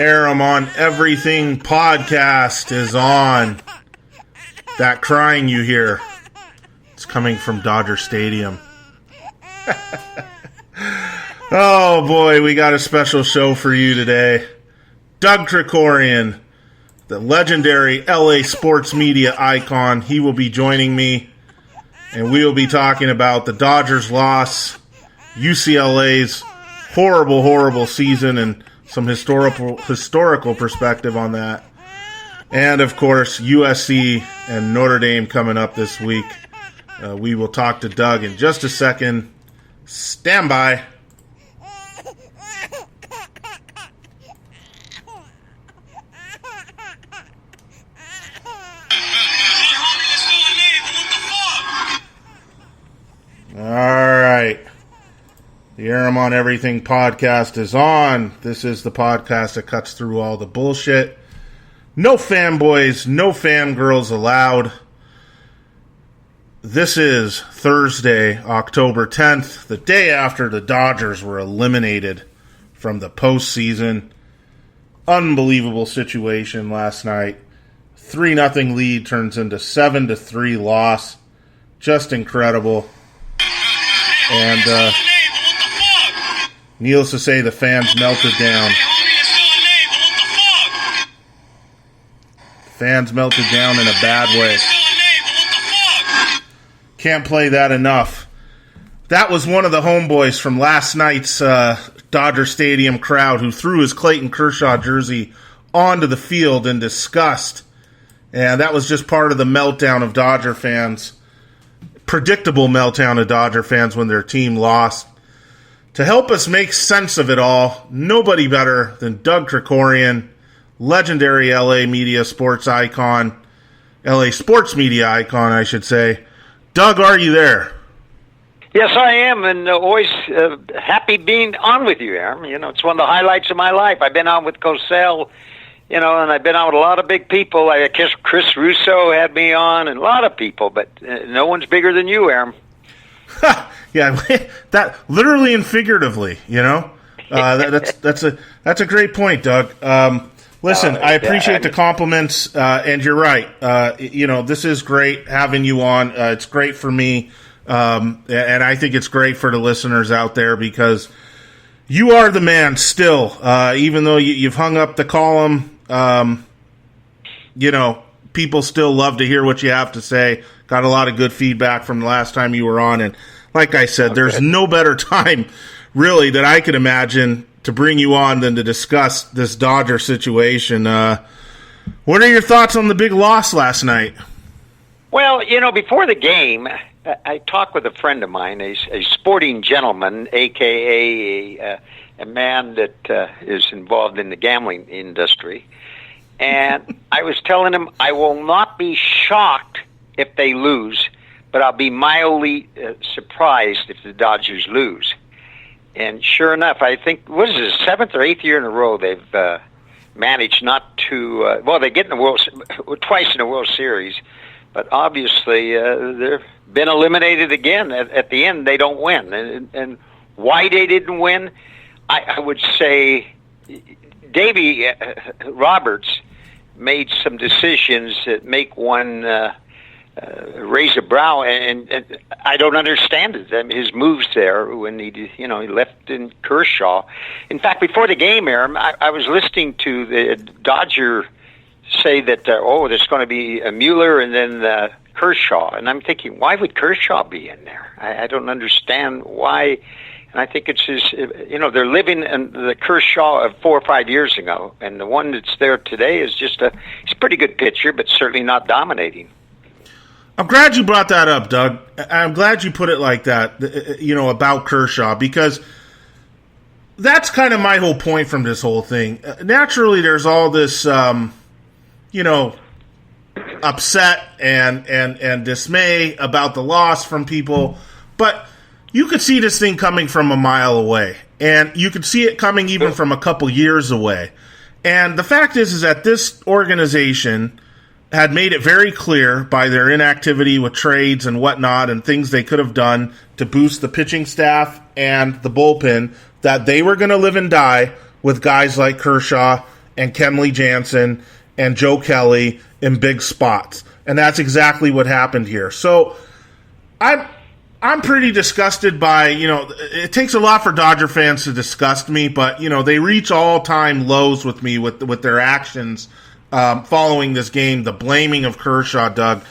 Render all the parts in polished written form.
Aram on Everything podcast is on. That crying you hear, it's coming from Dodger Stadium. Oh boy, we got a special show for you today. Doug Krikorian, the legendary LA sports media icon, he will be joining me, and we will be talking about the Dodgers' loss, UCLA's horrible season, and some historical perspective on that. And, of course, USC and Notre Dame coming up this week. We will talk to Doug in just a second. Stand by. All right. The Aram on Everything podcast is on. This is the podcast that cuts through all the bullshit. No fanboys, no fangirls allowed. This is Thursday, October 10th, the day after the Dodgers were eliminated from the postseason. Unbelievable situation last night. 3-0 lead turns into 7-3 loss. Just incredible. And needless to say, the fans melted down. Fans melted down in a bad way. Can't play that enough. That was one of the homeboys from last night's Dodger Stadium crowd who threw his Clayton Kershaw jersey onto the field in disgust. And that was just part of the meltdown of Dodger fans. Predictable meltdown of Dodger fans when their team lost. To help us make sense of it all, nobody better than Doug Krikorian, legendary LA media sports icon, LA sports media icon, I should say. Doug, are you there? Yes, I am, and always happy being on with you, Aram. You know, it's one of the highlights of my life. I've been on with Cosell, and I've been on with a lot of big people. I guess Chris Russo had me on, and a lot of people, but no one's bigger than you, Aram. Yeah, that literally and figuratively, that's a great point, Doug. Listen, I appreciate the compliments, and you're right. This is great having you on. It's great for me, and I think it's great for the listeners out there because you are the man still. Even though you've hung up the column, people still love to hear what you have to say. Got a lot of good feedback from the last time you were on, and like I said, there's no better time, really, that I could imagine to bring you on than to discuss this Dodger situation. What are your thoughts on the big loss last night? Well, before the game, I talked with a friend of mine, a sporting gentleman, a.k.a. a man that is involved in the gambling industry, and I was telling him I will not be shocked if they lose, but I'll be mildly surprised if the Dodgers lose. And sure enough, I think, what is it, the 7th or 8th year in a row they've managed not to, they get in the twice in the World Series, but obviously they've been eliminated again. At the end, they don't win. And why they didn't win, I would say Davey Roberts made some decisions that make one raise a brow, and I don't understand it. I mean, his moves there when he left in Kershaw. In fact, before the game, Aram, I was listening to the Dodger say that there's going to be a Mueller and then Kershaw, and I'm thinking, why would Kershaw be in there? I don't understand why. And I think it's his. They're living in the Kershaw of 4 or 5 years ago, and the one that's there today is just he's a pretty good pitcher, but certainly not dominating. I'm glad you brought that up, Doug. I'm glad you put it like that, about Kershaw, because that's kind of my whole point from this whole thing. Naturally, there's all this, upset and dismay about the loss from people, but you could see this thing coming from a mile away, and you could see it coming even from a couple years away. And the fact is that this organization had made it very clear by their inactivity with trades and whatnot and things they could have done to boost the pitching staff and the bullpen that they were going to live and die with guys like Kershaw and Kenley Jansen and Joe Kelly in big spots. And that's exactly what happened here. So I'm pretty disgusted by, it takes a lot for Dodger fans to disgust me, but, they reach all-time lows with me with their actions following this game, the blaming of Kershaw, Doug.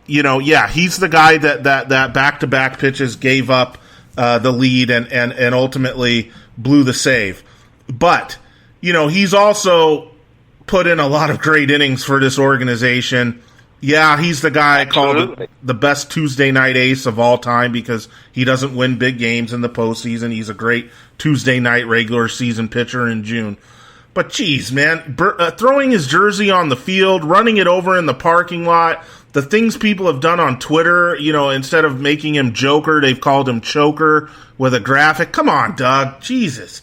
He's the guy that back-to-back pitches gave up the lead and ultimately blew the save. But, he's also put in a lot of great innings for this organization. Yeah, he's the guy I call the best Tuesday night ace of all time because he doesn't win big games in the postseason. He's a great Tuesday night regular season pitcher in June. But geez, man, throwing his jersey on the field, running it over in the parking lot, the things people have done on Twitter, instead of making him Joker, they've called him Choker with a graphic. Come on, Doug. Jesus.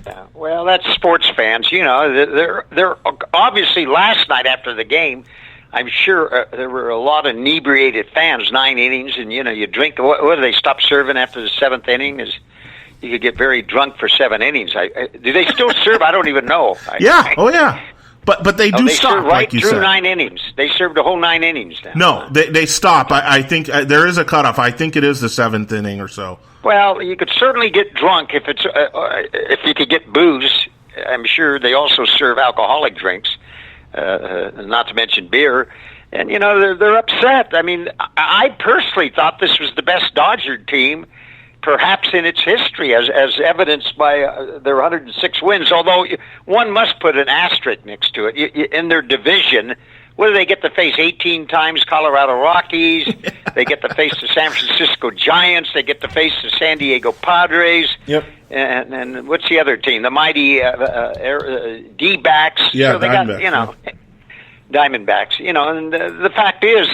Yeah, well, that's sports fans. They're obviously last night after the game, I'm sure there were a lot of inebriated fans, 9 innings, and, you drink. What do they stop serving after the 7th inning? You could get very drunk for 7 innings. Do they still serve? I don't even know. Yeah. But they do stop, serve right like you through said. 9 innings. They served the whole 9 innings now. No, they stop. I think there is a cutoff. I think it is the 7th inning or so. Well, you could certainly get drunk if you could get booze. I'm sure they also serve alcoholic drinks. Not to mention beer, and they're upset. I mean, I personally thought this was the best Dodger team, perhaps in its history, as evidenced by their 106 wins. Although one must put an asterisk next to it. In their division, what do they get to face? 18 times Colorado Rockies. They get to face the San Francisco Giants. They get to face the San Diego Padres. Yep. And what's the other team? The mighty D-backs. Yeah, so they Diamondbacks. got, Diamondbacks. And the fact is,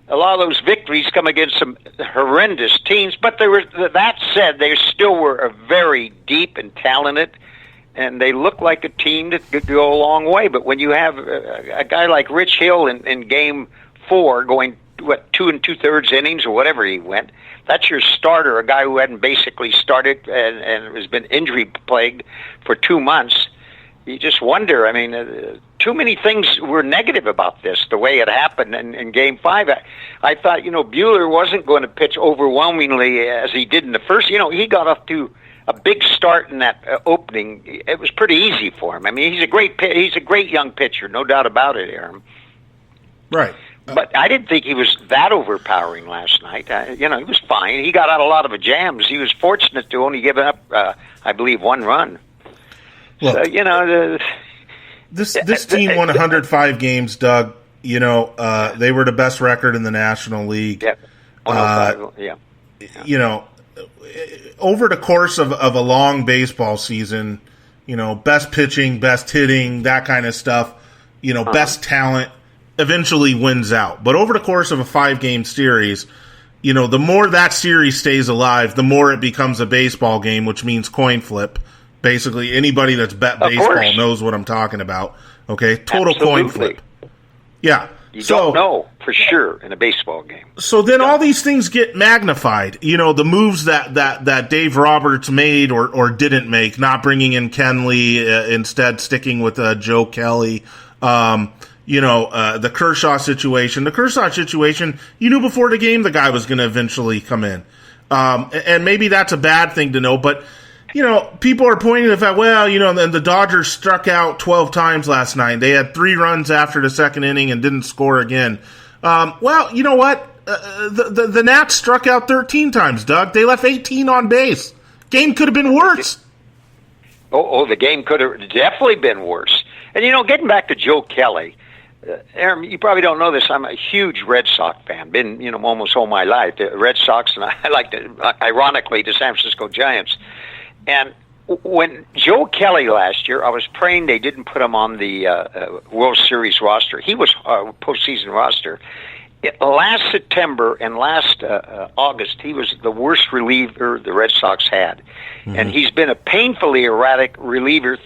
a lot of those victories come against some horrendous teams. But that said, they still were very deep and talented, and they look like a team that could go a long way. But when you have a guy like Rich Hill in Game 4 going, 2 2/3 innings or whatever he went, that's your starter, a guy who hadn't basically started and has been injury plagued for 2 months. You just wonder. I mean, too many things were negative about this, the way it happened in Game 5. I thought, Buehler wasn't going to pitch overwhelmingly as he did in the first. He got off to a big start in that opening. It was pretty easy for him. I mean, he's a great young pitcher, no doubt about it, Aram. Right. But I didn't think he was that overpowering last night. He was fine. He got out a lot of jams. He was fortunate to only give up, I believe, 1 run. Look, so, this team won 105 games, Doug. They were the best record in the National League. Yeah. 105, yeah. Over the course of a long baseball season, best pitching, best hitting, that kind of stuff, best talent eventually wins out. But over the course of a 5-game series, the more that series stays alive, the more it becomes a baseball game, which means coin flip. Basically, anybody that's bet baseball knows what I'm talking about. Okay, total coin flip. Yeah. You don't know for sure in a baseball game. So then all these things get magnified. The moves that Dave Roberts made or didn't make, not bringing in Kenley, instead sticking with Joe Kelly. The Kershaw situation. The Kershaw situation, you knew before the game the guy was going to eventually come in. And maybe that's a bad thing to know, but people are pointing to the fact, and the Dodgers struck out 12 times last night. They had 3 runs after the 2nd inning and didn't score again. You know what? The Nats struck out 13 times, Doug. They left 18 on base. Game could have been worse. The game could have definitely been worse. And, getting back to Joe Kelly, Aram, you probably don't know this. I'm a huge Red Sox fan. Been, almost all my life. The Red Sox, and I like ironically, the San Francisco Giants. And when Joe Kelly last year, I was praying they didn't put him on the World Series roster. He was postseason roster. Last September and last August, he was the worst reliever the Red Sox had. Mm-hmm. And he's been a painfully erratic reliever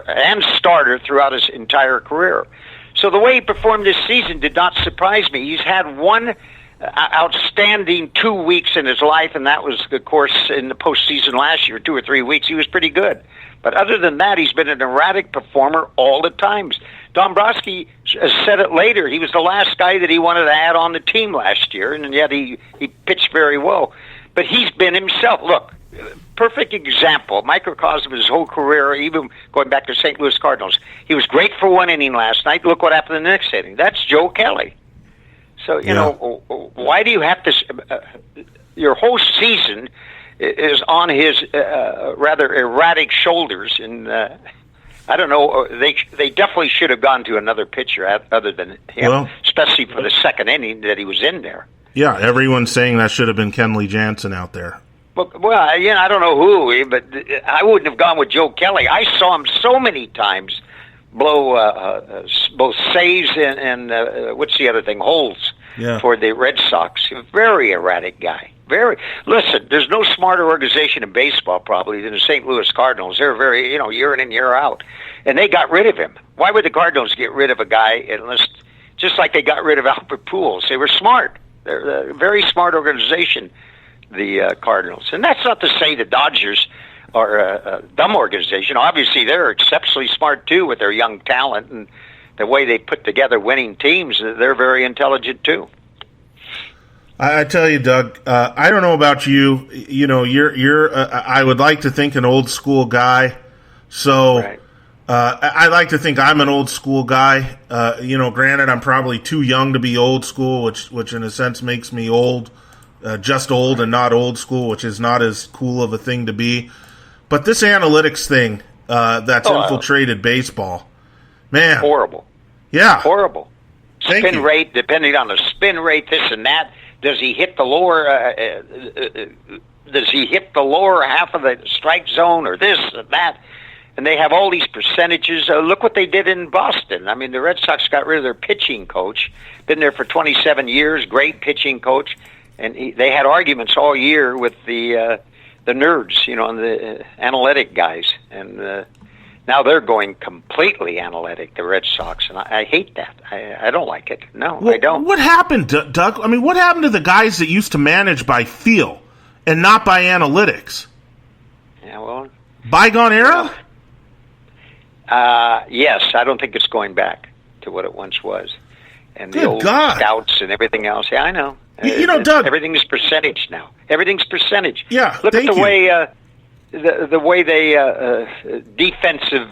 and starter throughout his entire career. So the way he performed this season did not surprise me. He's had one outstanding 2 weeks in his life, and that was, of course, in the postseason last year, 2 or 3 weeks. He was pretty good. But other than that, he's been an erratic performer all the times. Dombrowski said it later. He was the last guy that he wanted to add on the team last year, and yet he pitched very well. But he's been himself. Look, perfect example, microcosm of his whole career, even going back to St. Louis Cardinals. He was great for one inning last night. Look what happened in the next inning. That's Joe Kelly. So, you know, why do you have to... your whole season is on his rather erratic shoulders, and I don't know. They definitely should have gone to another pitcher other than him, especially for the second inning that he was in there. Yeah, everyone's saying that should have been Kenley Jansen out there. Well, you know, I don't know who, but I wouldn't have gone with Joe Kelly. I saw him so many times blow both saves and what's the other thing, holes for the Red Sox. A very erratic guy. Listen, there's no smarter organization in baseball probably than the St. Louis Cardinals. They're very, you know, year in and year out, and they got rid of him. Why would the Cardinals get rid of a guy unless, just like they got rid of Albert Pujols? They were smart. They're a very smart organization, the Cardinals, and that's not to say the Dodgers are a dumb organization. Obviously, they're exceptionally smart too with their young talent and the way they put together winning teams. They're very intelligent too. I tell you, Doug, I don't know about you. You know, you're. I would like to think an old school guy. So, I like to think I'm an old school guy. You know, granted, I'm probably too young to be old school, which in a sense makes me old, just old and not old school, which is not as cool of a thing to be. But this analytics thing that's infiltrated baseball, man, horrible. Yeah, horrible. Spin rate, depending on the spin rate, this and that. Does he hit the lower? Does he hit the lower half of the strike zone, or this or that? And they have all these percentages. Look what they did in Boston. I mean, the Red Sox got rid of their pitching coach. Been there for 27 years. Great pitching coach, and they had arguments all year with the nerds, you know, and the analytic guys, and now they're going completely analytic, the Red Sox, and I hate that. I don't like it. No, I don't. What happened, Doug? I mean, what happened to the guys that used to manage by feel and not by analytics? Yeah, well, bygone era? Yes, I don't think it's going back to what it once was. And the old scouts and everything else. Yeah, I know. You know, Doug, everything's percentage now. Everything's percentage. Yeah, look at the way the way they defensive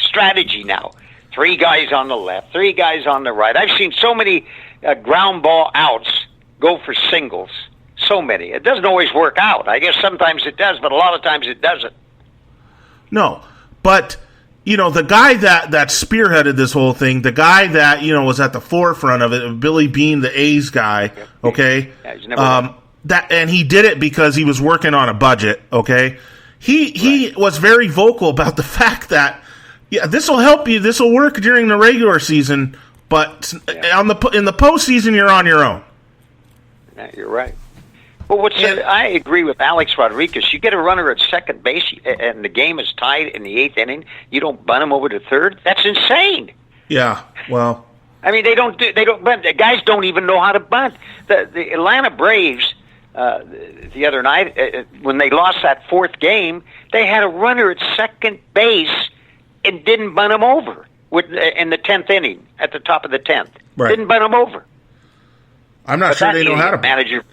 strategy now. 3 guys on the left, 3 guys on the right. I've seen so many ground ball outs go for singles. So many. It doesn't always work out. I guess sometimes it does, but a lot of times it doesn't. No, but you know, the guy that spearheaded this whole thing, the guy that, you know, was at the forefront of it, Billy Beane, the A's guy, okay? Yeah, he's never and he did it because he was working on a budget, okay? He was very vocal about the fact that, yeah, this will help you, this will work during the regular season, but in the postseason, you're on your own. Yeah, you're right. Well, I agree with Alex Rodriguez. You get a runner at second base, and the game is tied in the 8th inning. You don't bunt him over to third. That's insane. Yeah, well, I mean, they don't bunt. The guys don't even know how to bunt. The Atlanta Braves the other night, when they lost that 4th game, they had a runner at second base and didn't bunt him over in the 10th inning at the top of the 10th. Right. Didn't bunt him over. I'm not sure they know how to bunt.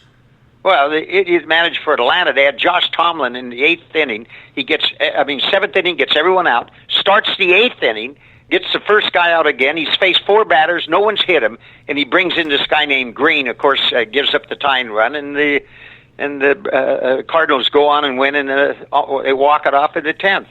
Well, he's managed for Atlanta. They had Josh Tomlin in the 8th inning. 7th inning, gets everyone out, starts the 8th inning, gets the first guy out again. He's faced 4 batters. No one's hit him, and he brings in this guy named Green, of course, gives up the tying run, and the Cardinals go on and win, and they walk it off in the 10th.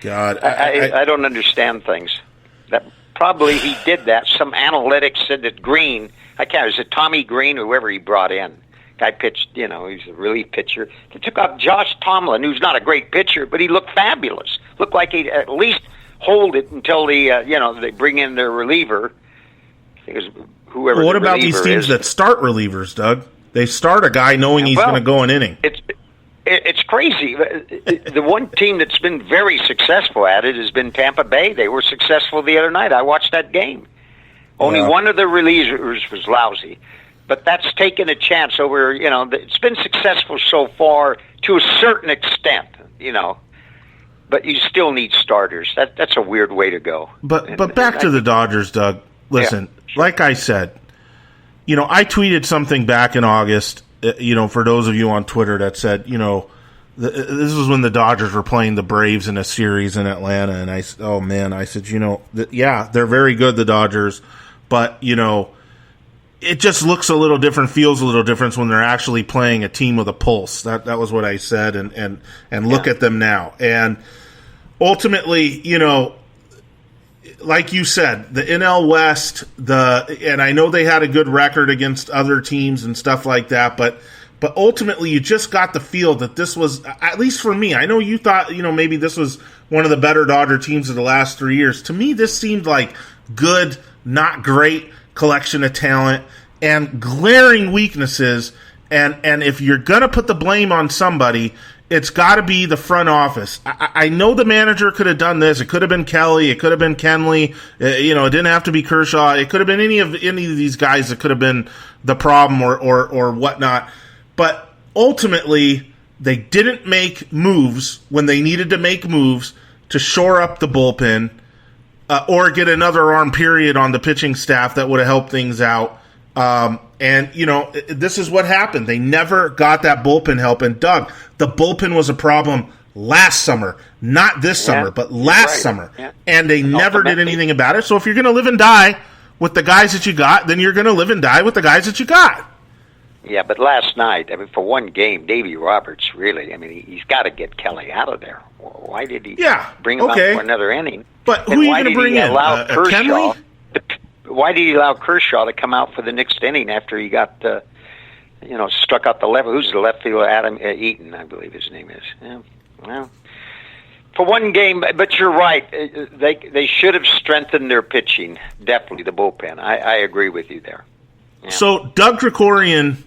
God. I don't understand things. That probably he did that. Some analytics said that Green, was it Tommy Green, whoever he brought in? Guy pitched, you know, he's a relief pitcher. They took out Josh Tomlin, who's not a great pitcher, but he looked fabulous. Looked like he'd at least hold it until they bring in their reliever. I think it was whoever. Well, what about these teams that start relievers, Doug? They start a guy knowing he's going to go an inning. It's crazy. The one team that's been very successful at it has been Tampa Bay. They were successful the other night. I watched that game. Only one of the relievers was lousy. But that's taken a chance over, it's been successful so far to a certain extent, But you still need starters. That's a weird way to go. But back to the Dodgers, Doug. Listen, like I said, I tweeted something back in August, for those of you on Twitter that said, this was when the Dodgers were playing the Braves in a series in Atlanta. And I said, they're very good, the Dodgers. But, it just looks a little different, feels a little different when they're actually playing a team with a pulse. That was what I said, and look at them now. And ultimately, like you said, the NL West, and I know they had a good record against other teams and stuff like that, but ultimately you just got the feel that this was, at least for me, I know you thought, maybe this was one of the better Dodger teams of the last 3 years. To me, this seemed like good, not great collection of talent and glaring weaknesses, and if you're going to put the blame on somebody, it's got to be the front office. I know the manager could have done this. It could have been Kelly. It could have been Kenley. It didn't have to be Kershaw. It could have been any of these guys that could have been the problem or whatnot. But ultimately, they didn't make moves when they needed to make moves to shore up the bullpen, or get another arm period on the pitching staff that would have helped things out. This is what happened. They never got that bullpen help. And Doug, the bullpen was a problem last summer, not this summer, but last summer. Yeah. And they never did anything about it. So if you're going to live and die with the guys that you got, then you're going to live and die with the guys that you got. Yeah, but last night, for one game, Davey Roberts, really, he's got to get Kelly out of there. Why did he bring him out for another inning? But who are you going to bring in? Kenley? Why did he allow Kershaw to come out for the next inning after he got, struck out the left? Who's the left fielder? Adam Eaton, I believe his name is. Yeah, well, for one game, but you're right. They should have strengthened their pitching. Definitely the bullpen. I agree with you there. Yeah. So Doug Krikorian,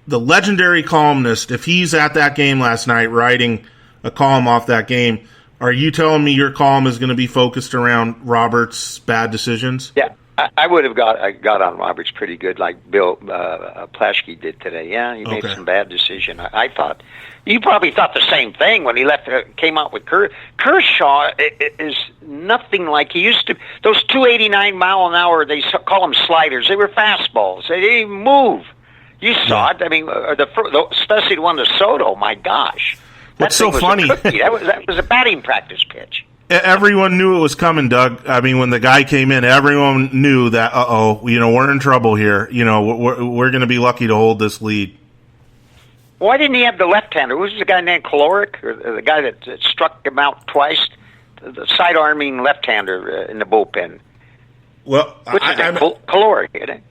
the legendary columnist, if he's at that game last night writing a column off that game, are you telling me your column is going to be focused around Roberts' bad decisions? Yeah, I would have got on Roberts pretty good, like Bill Plaschke did today. Yeah, he made some bad decision. I thought you probably thought the same thing when he came out with Kershaw. Is nothing like he used to. Those 289 mile an hour, they call them sliders. They were fastballs. They didn't even move. You saw it. Especially the one to Soto. My gosh. What's so funny? That was a batting practice pitch. Everyone knew it was coming, Doug. When the guy came in, everyone knew that, we're in trouble here. We're going to be lucky to hold this lead. Why didn't he have the left-hander? Who's the guy named Kaloric, or the guy that struck him out twice? The side-arming left-hander in the bullpen. Well, Kaloric, isn't it?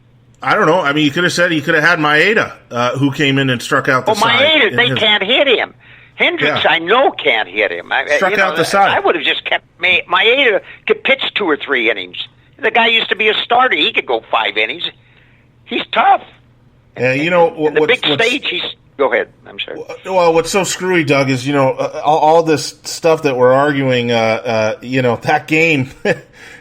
I don't know. You could have said he could have had Maeda, who came in and struck out the side. Maeda, they can't hit him. Hendricks, I know, can't hit him. Struck out the side. I would have just kept Maeda could pitch 2 or 3 innings. The guy used to be a starter. He could go 5 innings. He's tough. Yeah, the big stage. Go ahead. I'm sorry. Well, what's so screwy, Doug, is all this stuff that we're arguing. That game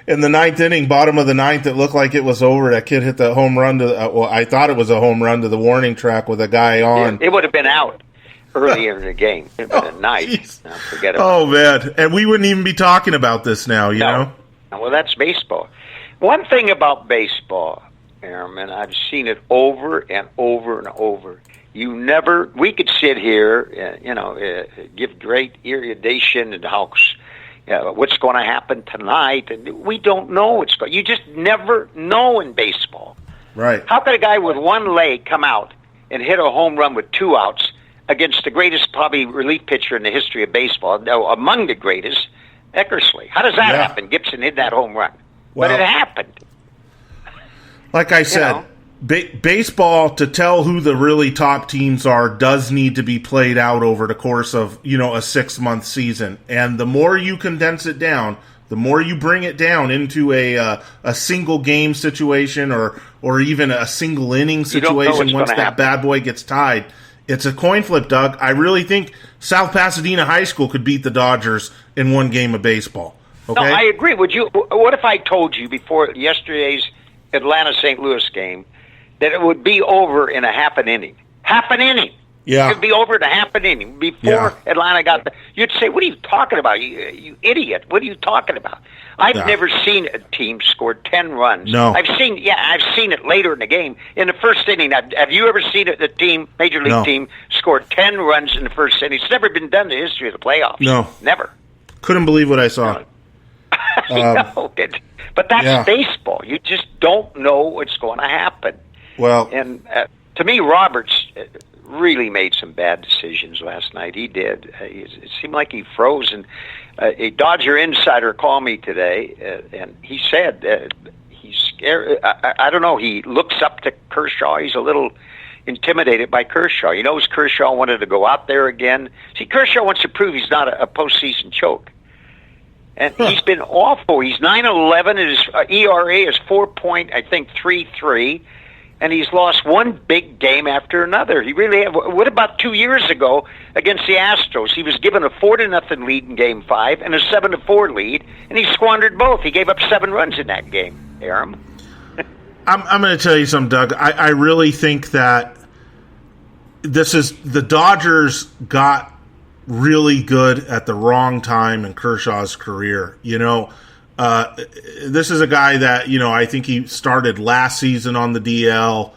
in the 9th inning, bottom of the 9th, it looked like it was over. That kid hit the home run to. I thought it was a home run to the warning track with a guy on. It would have been out earlier in the game. It would have been a night. Forget it. Oh, man. And we wouldn't even be talking about this now, you know? Well, that's baseball. One thing about baseball, Aram, and I've seen it over and over and over. We could sit here, give great erudition and how, what's going to happen tonight, and we don't know what's going. You just never know in baseball. Right. How could a guy with one leg come out and hit a home run with 2 outs against the greatest probably relief pitcher in the history of baseball, among the greatest, Eckersley? How does that happen? Gibson hit that home run. But it happened. Like I said, baseball, to tell who the really top teams are, does need to be played out over the course of, a 6-month season. And the more you condense it down, the more you bring it down into a single game situation or even a single inning situation once that bad boy gets tied. It's a coin flip, Doug. I really think South Pasadena High School could beat the Dodgers in 1 game of baseball. Okay? No, I agree. What if I told you before yesterday's Atlanta-St. Louis game, that it would be over in a half an inning. Half an inning. Yeah. It would be over in a half an inning before Atlanta got the... You'd say, what are you talking about, you idiot? What are you talking about? I've never seen a team score 10 runs. No. I've seen it later in the game. In the first inning, have you ever seen a team, Major League team, score 10 runs in the first inning? It's never been done in the history of the playoffs. No. Never. Couldn't believe what I saw. But that's baseball. You just don't know what's going to happen. Well, and to me, Roberts really made some bad decisions last night. He did. It seemed like he froze. And a Dodger insider called me today, and he said he's scared. I don't know. He looks up to Kershaw. He's a little intimidated by Kershaw. He knows Kershaw wanted to go out there again. See, Kershaw wants to prove he's not a postseason choke. And he's been awful. He's 9-11. His ERA is 4.33, and he's lost one big game after another. He really. What about 2 years ago against the Astros? He was given a 4-0 lead in Game 5 and a 7-4 lead, and he squandered both. He gave up 7 runs in that game. Aram. I'm going to tell you something, Doug. I really think that this is the Dodgers got really good at the wrong time in Kershaw's career. This is a guy that, I think he started last season on the DL,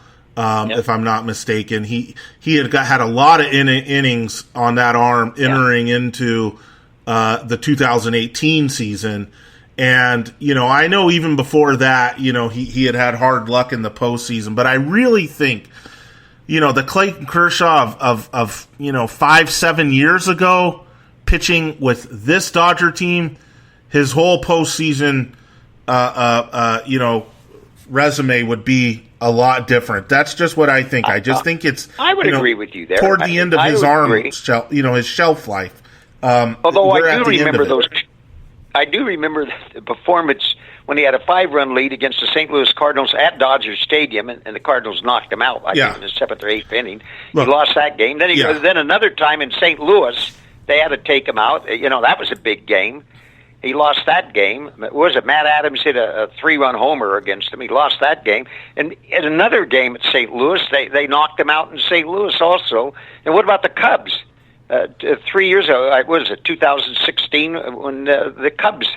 if I'm not mistaken. He had a lot of innings on that arm entering into the 2018 season. And, I know even before that, he had hard luck in the postseason. But I really think, the Clayton Kershaw of 5-7 years ago, pitching with this Dodger team, his whole postseason, resume would be a lot different. That's just what I think. I just think it's. I would agree with you there. Toward the end of his his shelf life. Although I do remember those. I do remember the performance when he had a 5-run lead against the St. Louis Cardinals at Dodger Stadium, and the Cardinals knocked him out, I think, in the 7th or 8th inning. He lost that game. Then another time in St. Louis, they had to take him out. That was a big game. He lost that game. Was it Matt Adams hit a 3-run homer against him? He lost that game. And in another game at St. Louis, they knocked him out in St. Louis also. And what about the Cubs? 3 years ago, what was it, 2016, when the Cubs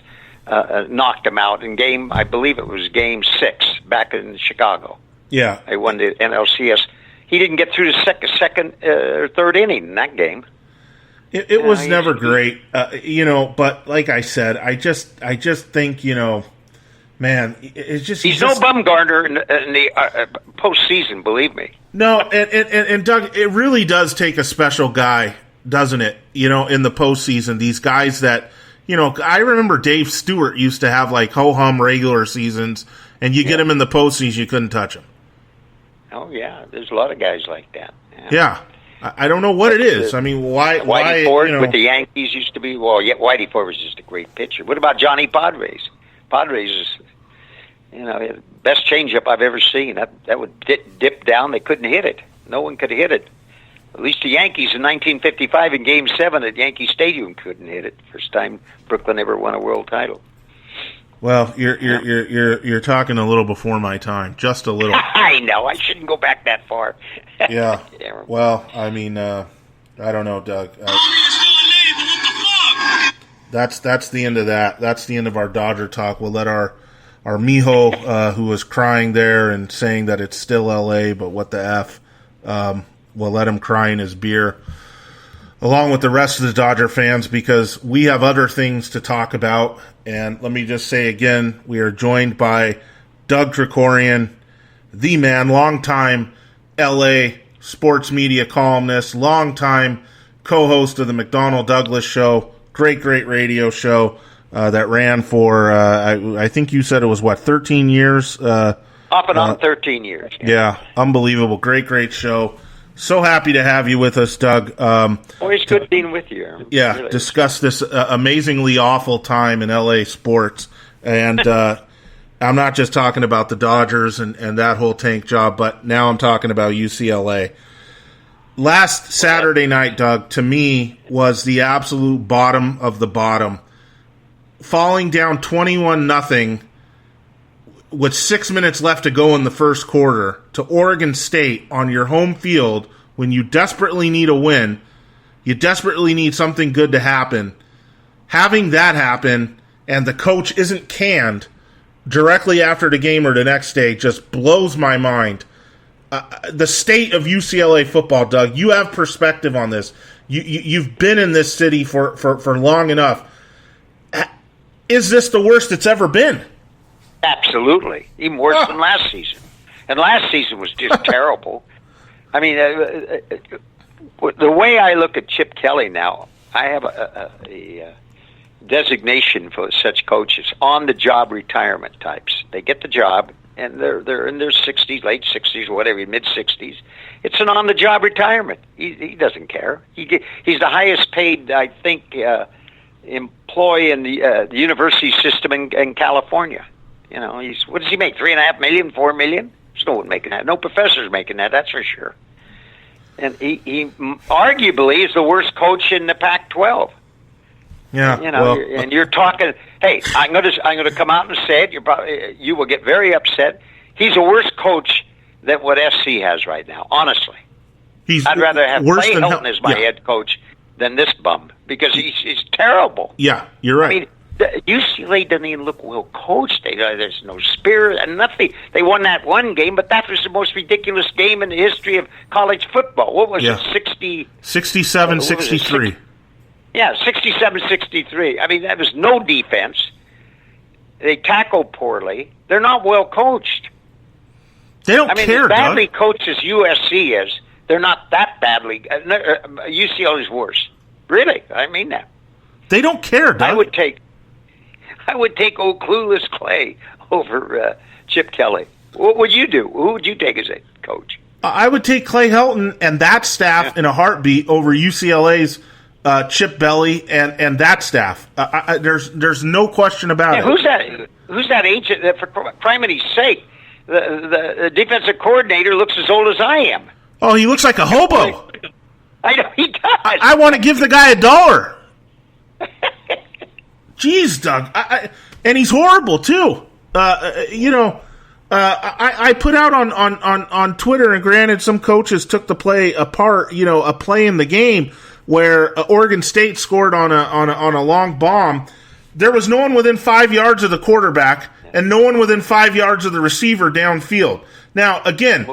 knocked him out in game, I believe it was Game 6 back in Chicago. Yeah. They won the NLCS. He didn't get through the second or third inning in that game. It was never great, but like I said, I just think, man, it's just... He's no Bumgarner in the postseason, believe me. No, and Doug, it really does take a special guy, doesn't it? In the postseason, these guys that, I remember Dave Stewart used to have like ho-hum regular seasons, and you get him in the postseason, you couldn't touch him. Oh, yeah, there's a lot of guys like that. Yeah. I don't know what it is. I mean, why? Whitey Ford with the Yankees used to be. Well, Whitey Ford was just a great pitcher. What about Johnny Padres? Padres is, best changeup I've ever seen. That would dip down. They couldn't hit it. No one could hit it. At least the Yankees in 1955 in Game 7 at Yankee Stadium couldn't hit it. First time Brooklyn ever won a world title. Well, you're talking a little before my time, just a little. I know. I shouldn't go back that far. Yeah. Well, I mean, I don't know, Doug. That's the end of that. That's the end of our Dodger talk. We'll let our Mijo, who was crying there and saying that it's still L.A., but what the F, we'll let him cry in his beer, along with the rest of the Dodger fans, because we have other things to talk about. And let me just say again, we are joined by Doug Krikorian, the man, longtime L.A. sports media columnist, longtime co-host of the McDonnell Douglas Show, great radio show that ran for, I think you said it was, 13 years? Off and on 13 years. Yeah, unbelievable. Great show. So happy to have you with us, Doug. Always good being with you. Yeah, really. Discuss this amazingly awful time in L.A. sports. And I'm not just talking about the Dodgers and that whole tank job, but now I'm talking about UCLA. Last Saturday night, Doug, to me, was the absolute bottom of the bottom. Falling down 21-0 with 6 minutes left to go in the first quarter to Oregon State on your home field when you desperately need a win, you desperately need something good to happen. Having that happen and the coach isn't canned directly after the game or the next day just blows my mind. The state of UCLA football, Doug, you have perspective on this. You've been in this city for long enough. Is this the worst it's ever been? Absolutely. Even worse than last season. And last season was just terrible. I mean, the way I look at Chip Kelly now, I have a designation for such coaches, on-the-job retirement types. They get the job, and they're in their 60s, late 60s, whatever, mid-60s. It's an on-the-job retirement. He doesn't care. He's the highest paid, I think, employee in the university system in California. You know, what does he make? $3.5 million, $4 million? There's no one making that. No professor's making that. That's for sure. And he arguably is the worst coach in the Pac-12. Yeah, you know, and you're talking. Hey, I'm going to come out and say it. You will get very upset. He's a worse coach than what SC has right now. Honestly, I'd rather have Clay Helton as my head coach than this bum because he's terrible. Yeah, you're right. I mean, UCLA doesn't even look well coached. There's no spirit and nothing. They won that one game, but that was the most ridiculous game in the history of college football. What was it, 67, 63? Yeah, 67-63. I mean, that was no defense. They tackle poorly. They're not well coached. They don't care, as badly Doug. coached as USC is, they're not that badly. UCLA is worse. Really, I mean that. They don't care, Doug. I would take old clueless Clay over Chip Kelly. What would you do? Who would you take as a coach? I would take Clay Helton and that staff in a heartbeat over UCLA's Chip Belly and that staff. There's no question about it. Who's that agent that, for criminy's sake, the defensive coordinator looks as old as I am? Oh, he looks like a hobo. I know he does. I want to give the guy $1. Jeez, Doug, and he's horrible too. I put out on Twitter, and granted, some coaches took the play apart. You know, a play in the game where Oregon State scored on a long bomb. There was no one within 5 yards of the quarterback and no one within 5 yards of the receiver downfield. Now, again,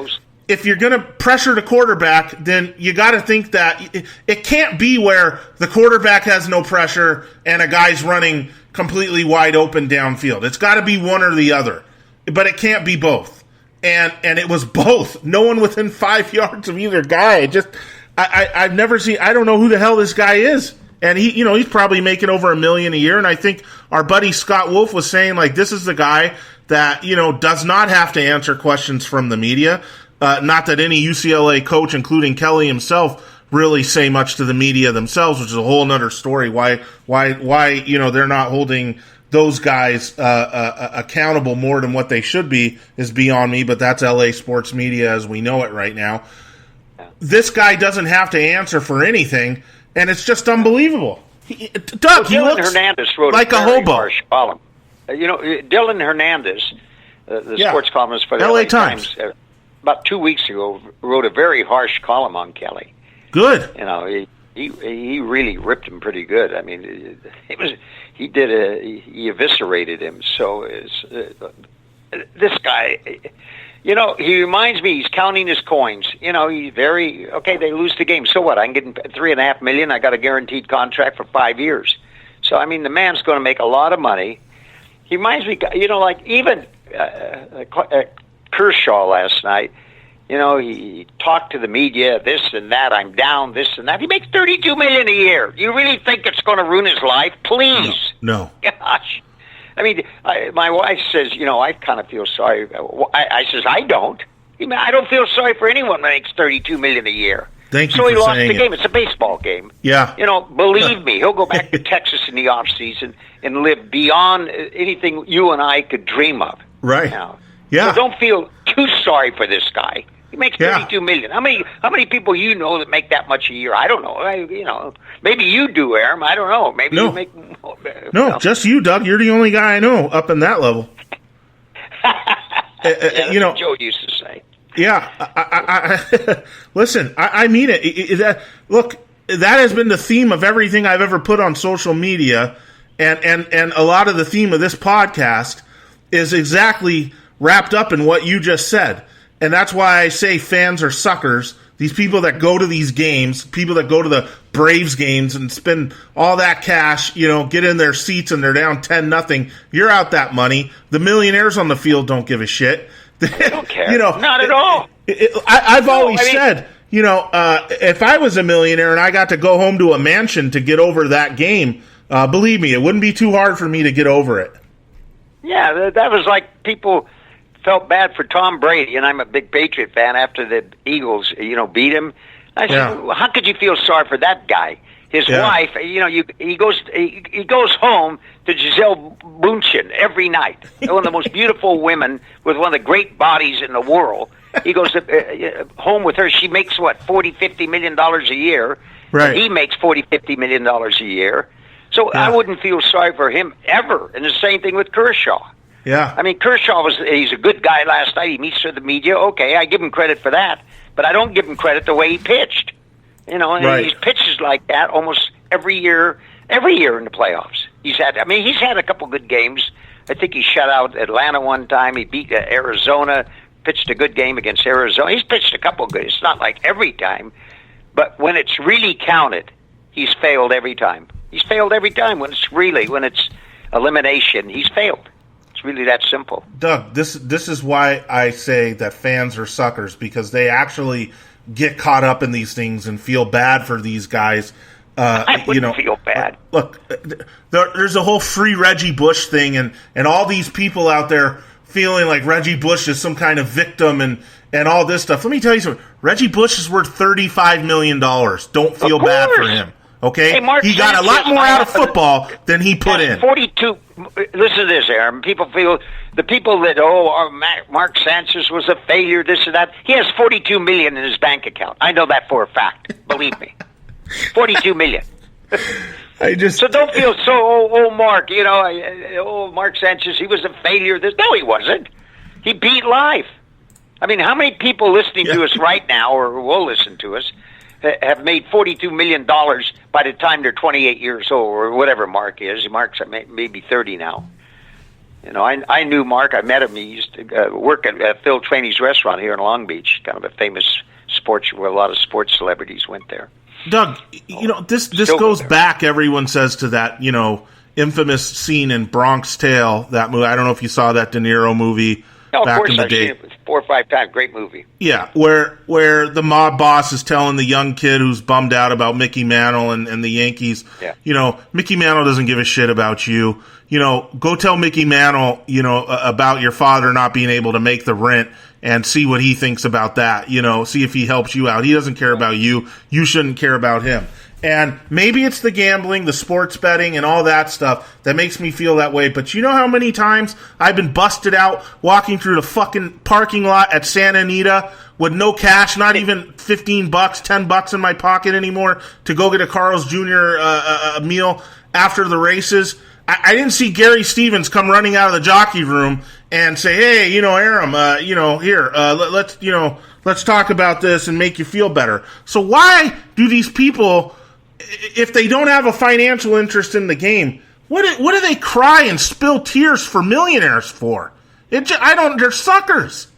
if you're going to pressure the quarterback, then you got to think that it can't be where the quarterback has no pressure and a guy's running completely wide open downfield. It's got to be one or the other, but it can't be both. And it was both. No one within 5 yards of either guy. I've never seen. I don't know who the hell this guy is, and he's probably making over $1 million a year. And I think our buddy Scott Wolf was saying, like, this is the guy that does not have to answer questions from the media. Not that any UCLA coach, including Kelly himself, really say much to the media themselves, which is a whole other story. Why they're not holding those guys accountable more than what they should be is beyond me. But that's LA sports media as we know it right now. This guy doesn't have to answer for anything, and it's just unbelievable. Doug, he looks Hernandez wrote like a hobo. Harsh column. Dylan Hernandez, the sports columnist for the LA Times, about 2 weeks ago, wrote a very harsh column on Kelly. Good. He really ripped him pretty good. I mean, he eviscerated him. So this guy. He reminds me, he's counting his coins. He's they lose the game. So what? I'm getting $3.5 million. I got a guaranteed contract for 5 years. So, I mean, the man's going to make a lot of money. He reminds me, like even Kershaw last night, he talked to the media, this and that, I'm down, this and that. He makes $32 million a year. You really think it's going to ruin his life? Please. No. Gosh. I mean, my wife says, I kind of feel sorry. I says, I don't. I don't feel sorry for anyone that makes $32 million a year. Thank you so for he lost saying the game. It's a baseball game. Yeah. Believe me, he'll go back to Texas in the off season and live beyond anything you and I could dream of. Right. Now. Yeah. So don't feel too sorry for this guy. He makes $32 million. How many people that make that much a year? I don't know. Maybe you do, Aram. I don't know. Maybe you make. No, just you, Doug. You're the only guy I know up in that level. Joe used to say. Yeah, I listen. I mean it. Look, that has been the theme of everything I've ever put on social media, and a lot of the theme of this podcast is exactly wrapped up in what you just said, and that's why I say fans are suckers. These people that go to these games, people that go to the Braves games and spend all that cash, get in their seats and they're down 10-0. You're out that money. The millionaires on the field don't give a shit. They don't care. Not at all. I've always said, if I was a millionaire and I got to go home to a mansion to get over that game, believe me, it wouldn't be too hard for me to get over it. Yeah, that was like people felt bad for Tom Brady, and I'm a big Patriot fan after the Eagles, beat him. I said, well, how could you feel sorry for that guy? His wife, he goes home to Gisele Bündchen every night. One of the most beautiful women with one of the great bodies in the world. He goes home with her. She makes $40-50 million a year. Right. He makes $40-50 million a year. So I wouldn't feel sorry for him ever. And the same thing with Kershaw. Yeah. I mean, he's a good guy last night. He meets with the media. Okay, I give him credit for that. But I don't give him credit the way he pitched. And he pitches like that almost every year in the playoffs. He's had a couple good games. I think he shut out Atlanta one time. He beat Arizona, pitched a good game against Arizona. He's pitched a couple good. It's not like every time. But when it's really counted, he's failed every time. He's failed every time when it's elimination. He's failed. It's really that simple. Doug, this is why I say that fans are suckers, because they actually get caught up in these things and feel bad for these guys. I wouldn't feel bad. Look, there's a whole free Reggie Bush thing, and all these people out there feeling like Reggie Bush is some kind of victim and all this stuff. Let me tell you something. Reggie Bush is worth $35 million. Don't feel bad for him. Okay? Hey, he got a lot more out of football than he put in. 42. Listen to this, Aram. People feel the people that Mark Sanchez was a failure, this and that. He has $42 million in his bank account. I know that for a fact. Believe me, $42 million. So don't feel so. Mark. Mark Sanchez. He was a failure. No, he wasn't. He beat life. I mean, how many people listening to us right now, or will listen to us, have made $42 million by the time they're 28 years old, or whatever Mark is. Mark's maybe 30 now. I knew Mark. I met him. He used to work at Phil Trainey's restaurant here in Long Beach, kind of a famous sports, where a lot of sports celebrities went there. Doug, this goes back, everyone says, to that, infamous scene in Bronx Tale, that movie. I don't know if you saw that De Niro movie. No, back of course in the I've day. seen it 4 or 5 times. Great movie. Yeah, where the mob boss is telling the young kid who's bummed out about Mickey Mantle and the Yankees, Mickey Mantle doesn't give a shit about you. Go tell Mickey Mantle, about your father not being able to make the rent, and see what he thinks about that. See if he helps you out. He doesn't care about you. You shouldn't care about him. And maybe it's the gambling, the sports betting, and all that stuff that makes me feel that way. But you know how many times I've been busted out walking through the fucking parking lot at Santa Anita with no cash, not even $15, $10 in my pocket anymore to go get a Carl's Jr. A meal after the races? I didn't see Gary Stevens come running out of the jockey room and say, "Hey, Aram, here, let's talk about this and make you feel better." So why do these people, if they don't have a financial interest in the game, what do they cry and spill tears for millionaires for? They're suckers.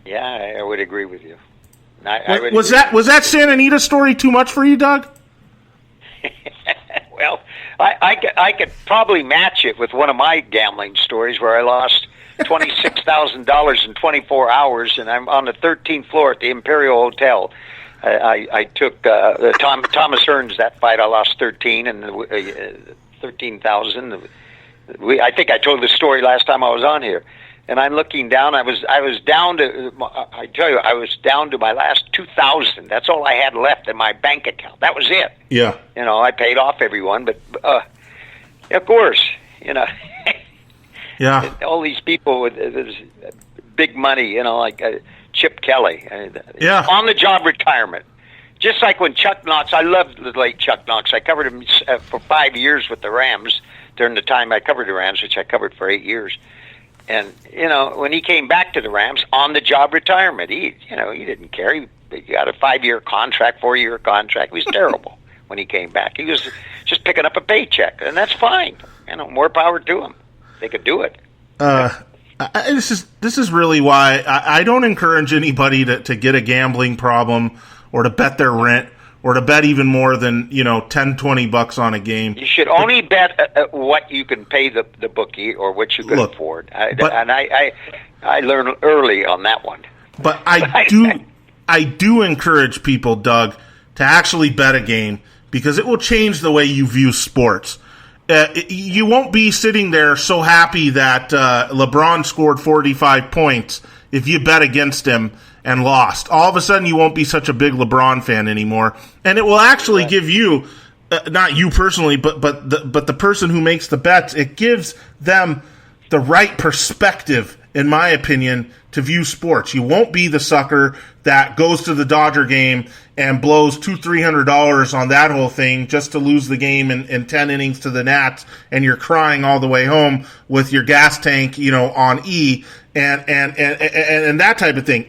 Yeah, I would agree with you. Was that Santa Anita story too much for you, Doug? Well, I could probably match it with one of my gambling stories where I lost $26,000 in 24 hours, and I'm on the 13th floor at the Imperial Hotel. I took Thomas Hearns that fight. I lost 13 and 13,000. I think I told the story last time I was on here. And I'm looking down. I was down to. I tell you, I was down to my last 2,000. That's all I had left in my bank account. That was it. Yeah. I paid off everyone, but of course, Yeah. All these people with big money, like Chip Kelly. Yeah. On the job retirement. Just like when Chuck Knox. I loved the late Chuck Knox. I covered him for 5 years with the Rams during the time I covered the Rams, which I covered for 8 years. And when he came back to the Rams, on-the-job retirement, he didn't care. He got a 5-year contract, 4-year contract. He was terrible when he came back. He was just picking up a paycheck, and that's fine. More power to him. They could do it. This is really why I don't encourage anybody to get a gambling problem or to bet their rent or to bet even more than $10-$20 on a game. You should only bet what you can pay the bookie or what you can afford. I learned early on that one. But I do encourage people, Doug, to actually bet a game because it will change the way you view sports. You won't be sitting there so happy that LeBron scored 45 points if you bet against him and lost. All of a sudden, you won't be such a big LeBron fan anymore, and it will actually give you, not you personally, but the person who makes the bets, it gives them the right perspective, in my opinion, to view sports. You won't be the sucker that goes to the Dodger game and blows $200-$300 on that whole thing just to lose the game in 10 innings to the Nats, and you're crying all the way home with your gas tank, on E, and that type of thing.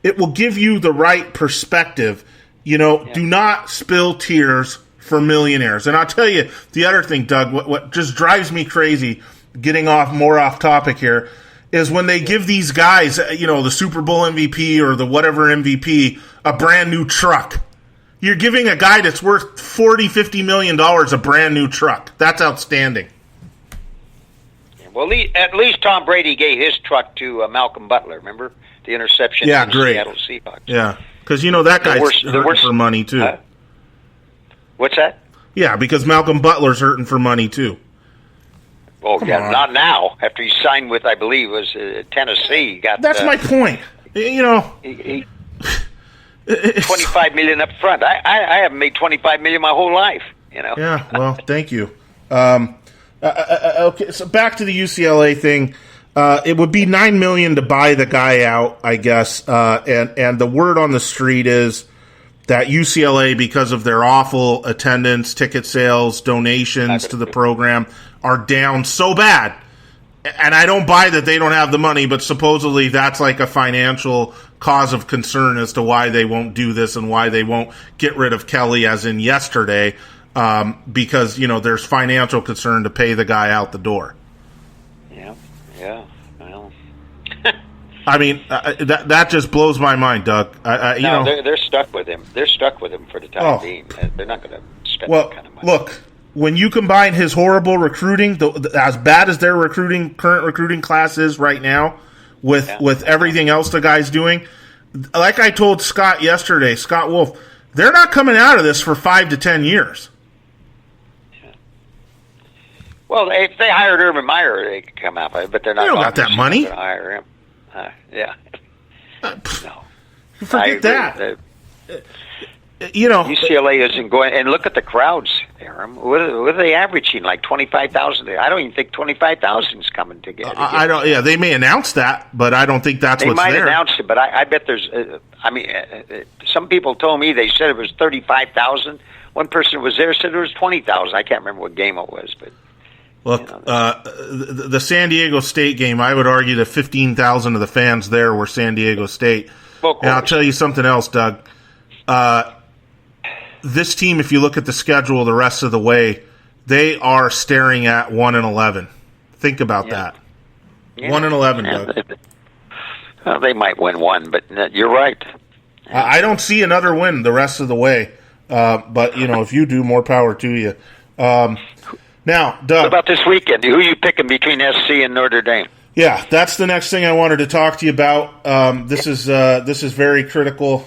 It will give you the right perspective. Do not spill tears for millionaires. And I'll tell you the other thing, Doug, what just drives me crazy, getting off topic here, is when they give these guys, the Super Bowl MVP or the whatever MVP, a brand new truck. You're giving a guy that's worth $40-50 million a brand new truck. That's outstanding. Well, at least Tom Brady gave his truck to Malcolm Butler. Remember the interception in the Seattle Seahawks? Yeah, because that guy's hurting for money too. What's that? Yeah, because Malcolm Butler's hurting for money too. Oh, not now. After he signed with, I believe, was Tennessee. That's my point. He $25 million up front. I haven't made $25 million my whole life. Yeah. Well, thank you. Okay, so back to the UCLA thing. It would be $9 million to buy the guy out, I guess. And the word on the street is that UCLA, because of their awful attendance, ticket sales, donations to the program, are down so bad. And I don't buy that they don't have the money, but supposedly that's like a financial cause of concern as to why they won't do this and why they won't get rid of Kelly, as in yesterday, because, there's financial concern to pay the guy out the door. Yeah, well. I mean, that just blows my mind, Doug. They're stuck with him. They're stuck with him for the time being. They're not going to spend that kind of money. Look, when you combine his horrible recruiting, as bad as their current recruiting class is right now, with everything else the guy's doing, like I told Scott yesterday, Scott Wolf, they're not coming out of this for 5 to 10 years. Yeah. Well, if they hired Urban Meyer, they could come out, but they're not. They don't got that money. To hire him. Yeah. No. Forget that. UCLA isn't going, and look at the crowds, Aram. What are they averaging? Like 25,000. I don't even think 25,000 is coming together. I don't. Yeah, they may announce that, but I don't think that's what's there. They might announce it, but I bet there's. Some people told me they said it was 35,000. One person who was there said it was 20,000. I can't remember what game it was, but. Look, the San Diego State game, I would argue that 15,000 of the fans there were San Diego State. And I'll tell you something else, Doug. This team, if you look at the schedule the rest of the way, they are staring at 1-11. Think about that. Yeah. 1-11, Doug. Well, they might win one, but you're right. I don't see another win the rest of the way. But, if you do, more power to you. Now, Doug. What about this weekend? Who are you picking between SC and Notre Dame? Yeah, that's the next thing I wanted to talk to you about. This is very critical.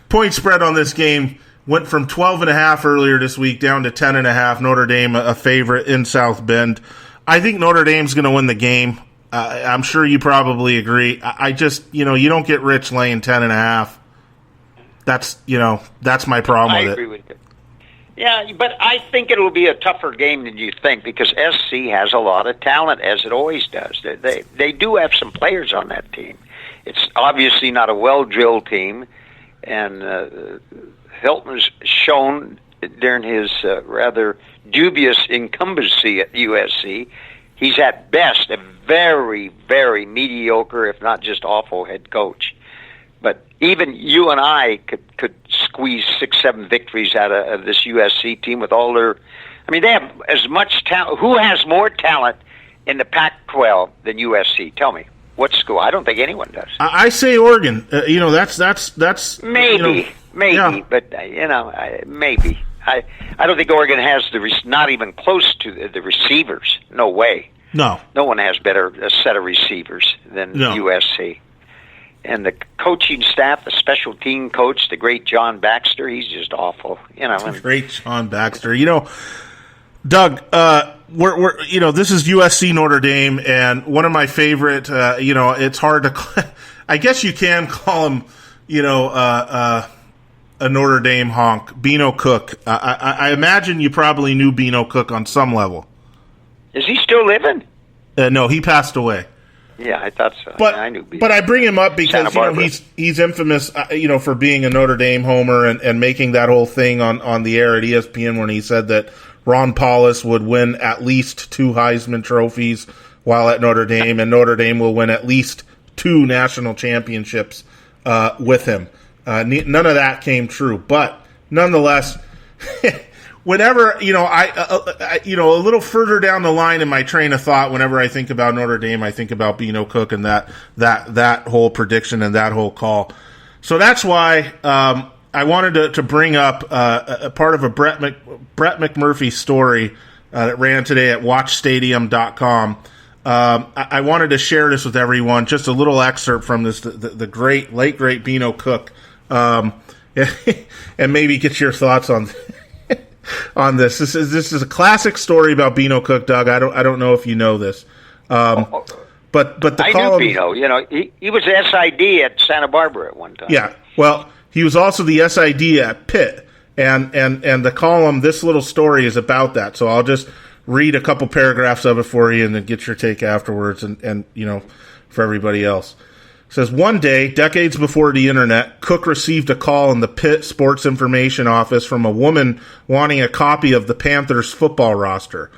Point spread on this game went from 12.5 earlier this week down to 10.5. Notre Dame a favorite in South Bend. I think Notre Dame's going to win the game. I'm sure you probably agree. I just you don't get rich laying 10.5. That's my problem with it. I agree with you. Yeah, but I think it'll be a tougher game than you think because SC has a lot of talent, as it always does. They do have some players on that team. It's obviously not a well-drilled team, and Hilton's shown during his rather dubious incumbency at USC, He's at best a very, very mediocre, if not just awful, head coach. But even you and I could squeeze 6-7 victories out of this USC team with all their. I mean, they have as much talent. Who has more talent in the Pac-12 than USC? Tell me. What school? I don't think anyone does. I say Oregon. That's maybe, yeah. But maybe. I don't think Oregon has not even close to the receivers. No way. No one has a set of receivers than USC. And the coaching staff, the special team coach, the great John Baxter, he's just awful. Great John Baxter. Doug, we're this is USC Notre Dame, and one of my favorite. It's hard to. I guess you can call him, a Notre Dame honk, Beano Cook. I imagine you probably knew Beano Cook on some level. Is he still living? No, he passed away. Yeah, I thought so. But I knew Beano. But I bring him up because he's infamous, for being a Notre Dame homer and making that whole thing on the air at ESPN when he said that Ron Paulus would win at least 2 Heisman trophies while at Notre Dame, and Notre Dame will win at least 2 national championships with him. None of that came true, but nonetheless, whenever I a little further down the line in my train of thought, whenever I think about Notre Dame, I think about Beano Cook and that whole prediction and that whole call. So that's why I wanted to bring up a part of a Brett McMurphy story that ran today at WatchStadium.com. I wanted to share this with everyone, just a little excerpt from this, the late great Beano Cook, and maybe get your thoughts on this. This is a classic story about Beano Cook, Doug. I don't know if you know this, but the I column, knew Beano. He was SID at Santa Barbara at one time. Yeah, well, he was also the SID at Pitt, and the column, this little story is about that. So I'll just read a couple paragraphs of it for you and then get your take afterwards and for everybody else. It says, one day, decades before the internet, Cook received a call in the Pitt Sports Information Office from a woman wanting a copy of the Panthers football roster.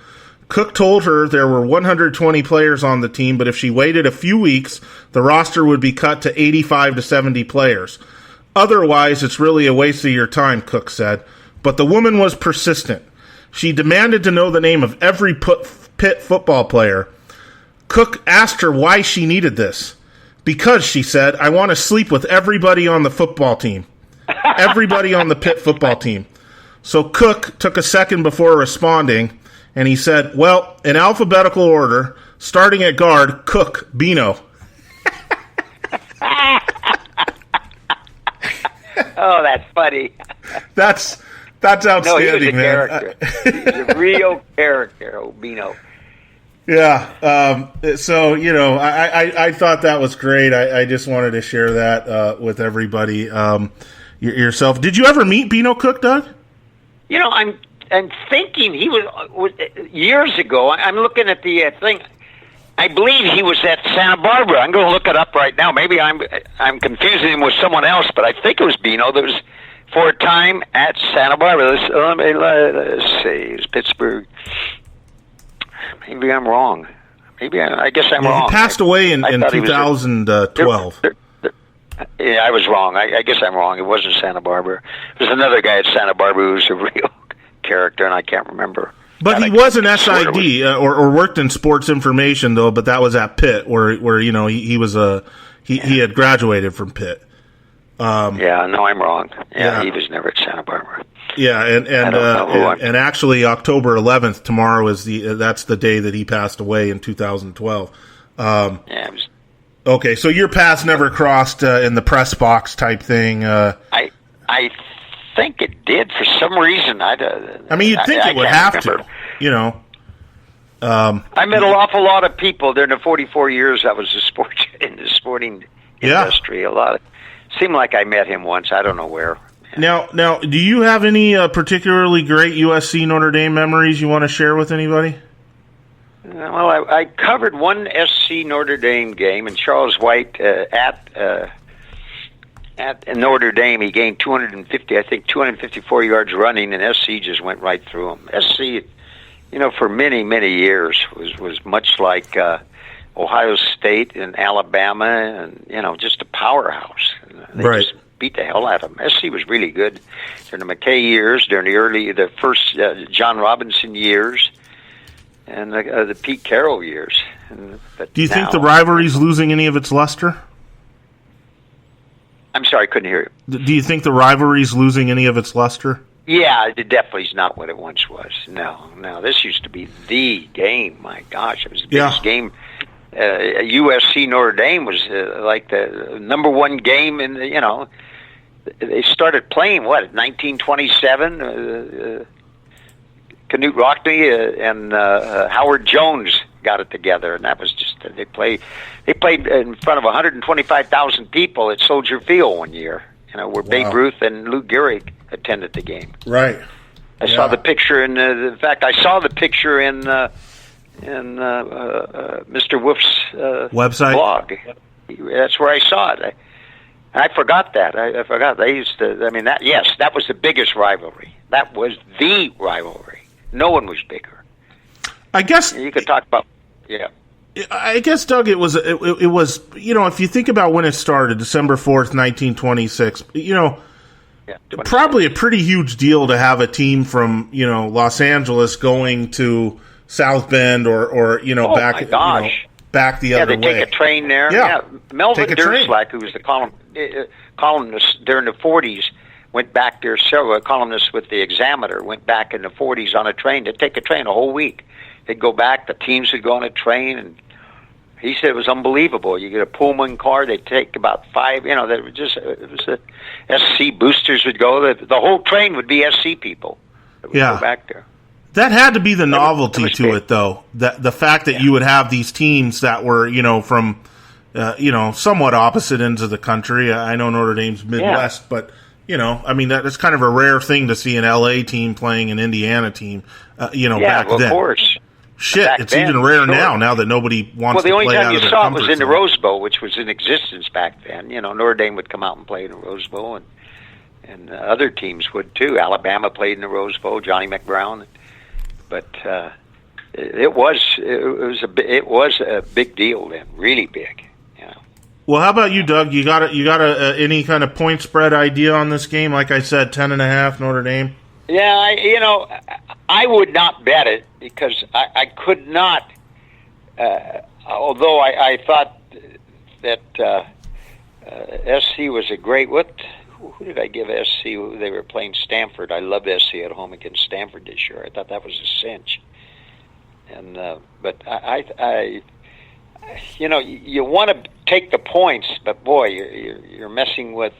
Cook told her there were 120 players on the team, but if she waited a few weeks, the roster would be cut to 85 to 70 players. Otherwise, it's really a waste of your time, Cook said. But the woman was persistent. She demanded to know the name of every Pitt football player. Cook asked her why she needed this. Because, she said, I want to sleep with everybody on the football team. Everybody on the Pitt football team. So Cook took a second before responding, and he said, well, in alphabetical order, starting at guard, Cook, Beano. Oh, that's funny. That's outstanding, no, he was a man. Character. He's a real character, Beano. Yeah. So, I thought that was great. I just wanted to share that with everybody. Yourself. Did you ever meet Beano Cook, Doug? I'm thinking he was years ago. I'm looking at the thing. I believe he was at Santa Barbara. I'm going to look it up right now. Maybe I'm confusing him with someone else, but I think it was Beano that was for a time at Santa Barbara. Let's see. It was Pittsburgh. Maybe I'm wrong. I guess I'm wrong. He passed away in 2012. Yeah, I was wrong. I guess I'm wrong. It wasn't Santa Barbara. There's another guy at Santa Barbara who's a real character, and I can't remember. But he was an SID or worked in sports information, though. But that was at Pitt, where he was he had graduated from Pitt. Yeah, no, I'm wrong. Yeah, he was never at Santa Barbara. Yeah, and actually October 11th, tomorrow that's the day that he passed away in 2012. Okay, so your paths never crossed in the press box type thing. I think it did for some reason. I mean, you'd think it would have remember. To, I met an awful lot of people during the 44 years I was in the sporting industry. A lot. Seemed like I met him once. I don't know where. Now, do you have any particularly great USC Notre Dame memories you want to share with anybody? Well, I covered one SC Notre Dame game, and Charles White at Notre Dame, he gained 254 yards running, and SC just went right through him. SC for many, many years was much like Ohio State and Alabama, and just a powerhouse. They right. just beat the hell out of them. SC was really good during the McKay years, during the first John Robinson years, and the Pete Carroll years. Do you think the rivalry's losing any of its luster? I'm sorry, I couldn't hear you. Do you think the rivalry's losing any of its luster? Yeah, it definitely is not what it once was. No, this used to be the game. My gosh, it was the biggest game. USC Notre Dame was like the number one game in they started playing, 1927? Knute Rockne and Howard Jones got it together, and that was just they played in front of 125,000 people at Soldier Field one year, where Babe Ruth and Lou Gehrig attended the game. Right. I saw the picture in in fact, I saw the picture in Mr. Wolf's website blog. That's where I saw it. I forgot that. I forgot. They used to. I mean, that was the biggest rivalry. That was the rivalry. No one was bigger. I guess you could talk about. Yeah. I guess, Doug, it was if you think about when it started, December 4th, 1926. Probably a pretty huge deal to have a team from Los Angeles going to South Bend or back back the other way. Yeah, they take a train there. Yeah. Melvin Derslack, who was the columnist during the 40s, went back there. Several columnists with the Examiner went back in the 40s on a train. They'd take a train a whole week. They'd go back. The teams would go on a train, and he said it was unbelievable. You get a Pullman car. They'd take about 5. They were just it was the SC boosters would go. The whole train would be SC people that would go back there. That had to be the novelty to it, though. That the fact that you would have these teams that were, from, somewhat opposite ends of the country. I know Notre Dame's Midwest, but that's kind of a rare thing to see an LA team playing an Indiana team. Back then. Of course. Shit, it's even rare now that nobody wants to play out of their comfort zone. Well, the only time you saw it was in the Rose Bowl, which was in existence back then. Notre Dame would come out and play in the Rose Bowl, and other teams would too. Alabama played in the Rose Bowl. Johnny McBrown. But it was a big deal then, really big. Well, how about you, Doug? You got any kind of point spread idea on this game? Like I said, 10.5 Notre Dame. Yeah, I would not bet it because I could not. Although I thought that SC was a great. Who did I give SC? They were playing Stanford. I loved SC at home against Stanford this year. I thought that was a cinch. And but I you want to take the points, but boy, you're messing with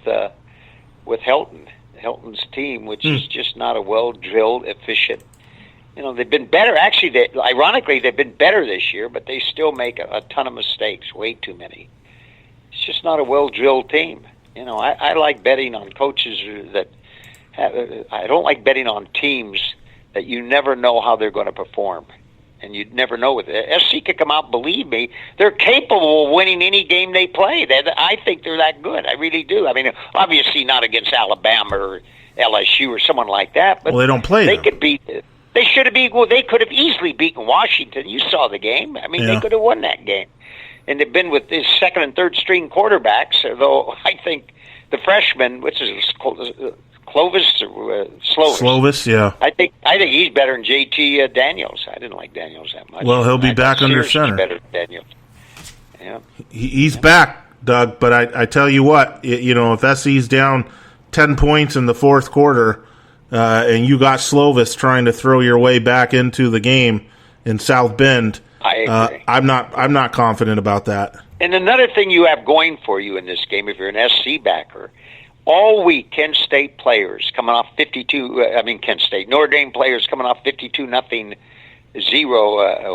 Helton's team, which is just not a well-drilled, efficient. They've been better. Actually, ironically, they've been better this year, but they still make a ton of mistakes, way too many. It's just not a well-drilled team. I like betting on coaches that I don't like betting on teams that you never know how they're going to perform. And you'd never know with it. SC could come out, believe me, they're capable of winning any game they play. I think they're that good. I really do. I mean, obviously not against Alabama or LSU or someone like that. But they don't play They them. could beat. They should have beat. Well, they could have easily beaten Washington. You saw the game. I mean, they could have won that game. And they've been with these second and third string quarterbacks. Although I think the freshman, which is Clovis or Slovis. Slovis, yeah. I think he's better than JT Daniels. I didn't like Daniels that much. Well, he'll be back under center. Better than Daniels. Yeah. He's back, Doug. But I tell you what, if SC's down 10 points in the fourth quarter, and you got Slovis trying to throw your way back into the game in South Bend, I agree. I'm not confident about that. And another thing you have going for you in this game, if you're an SC backer, all week Kent State players coming off 52. Notre Dame players coming off 52-0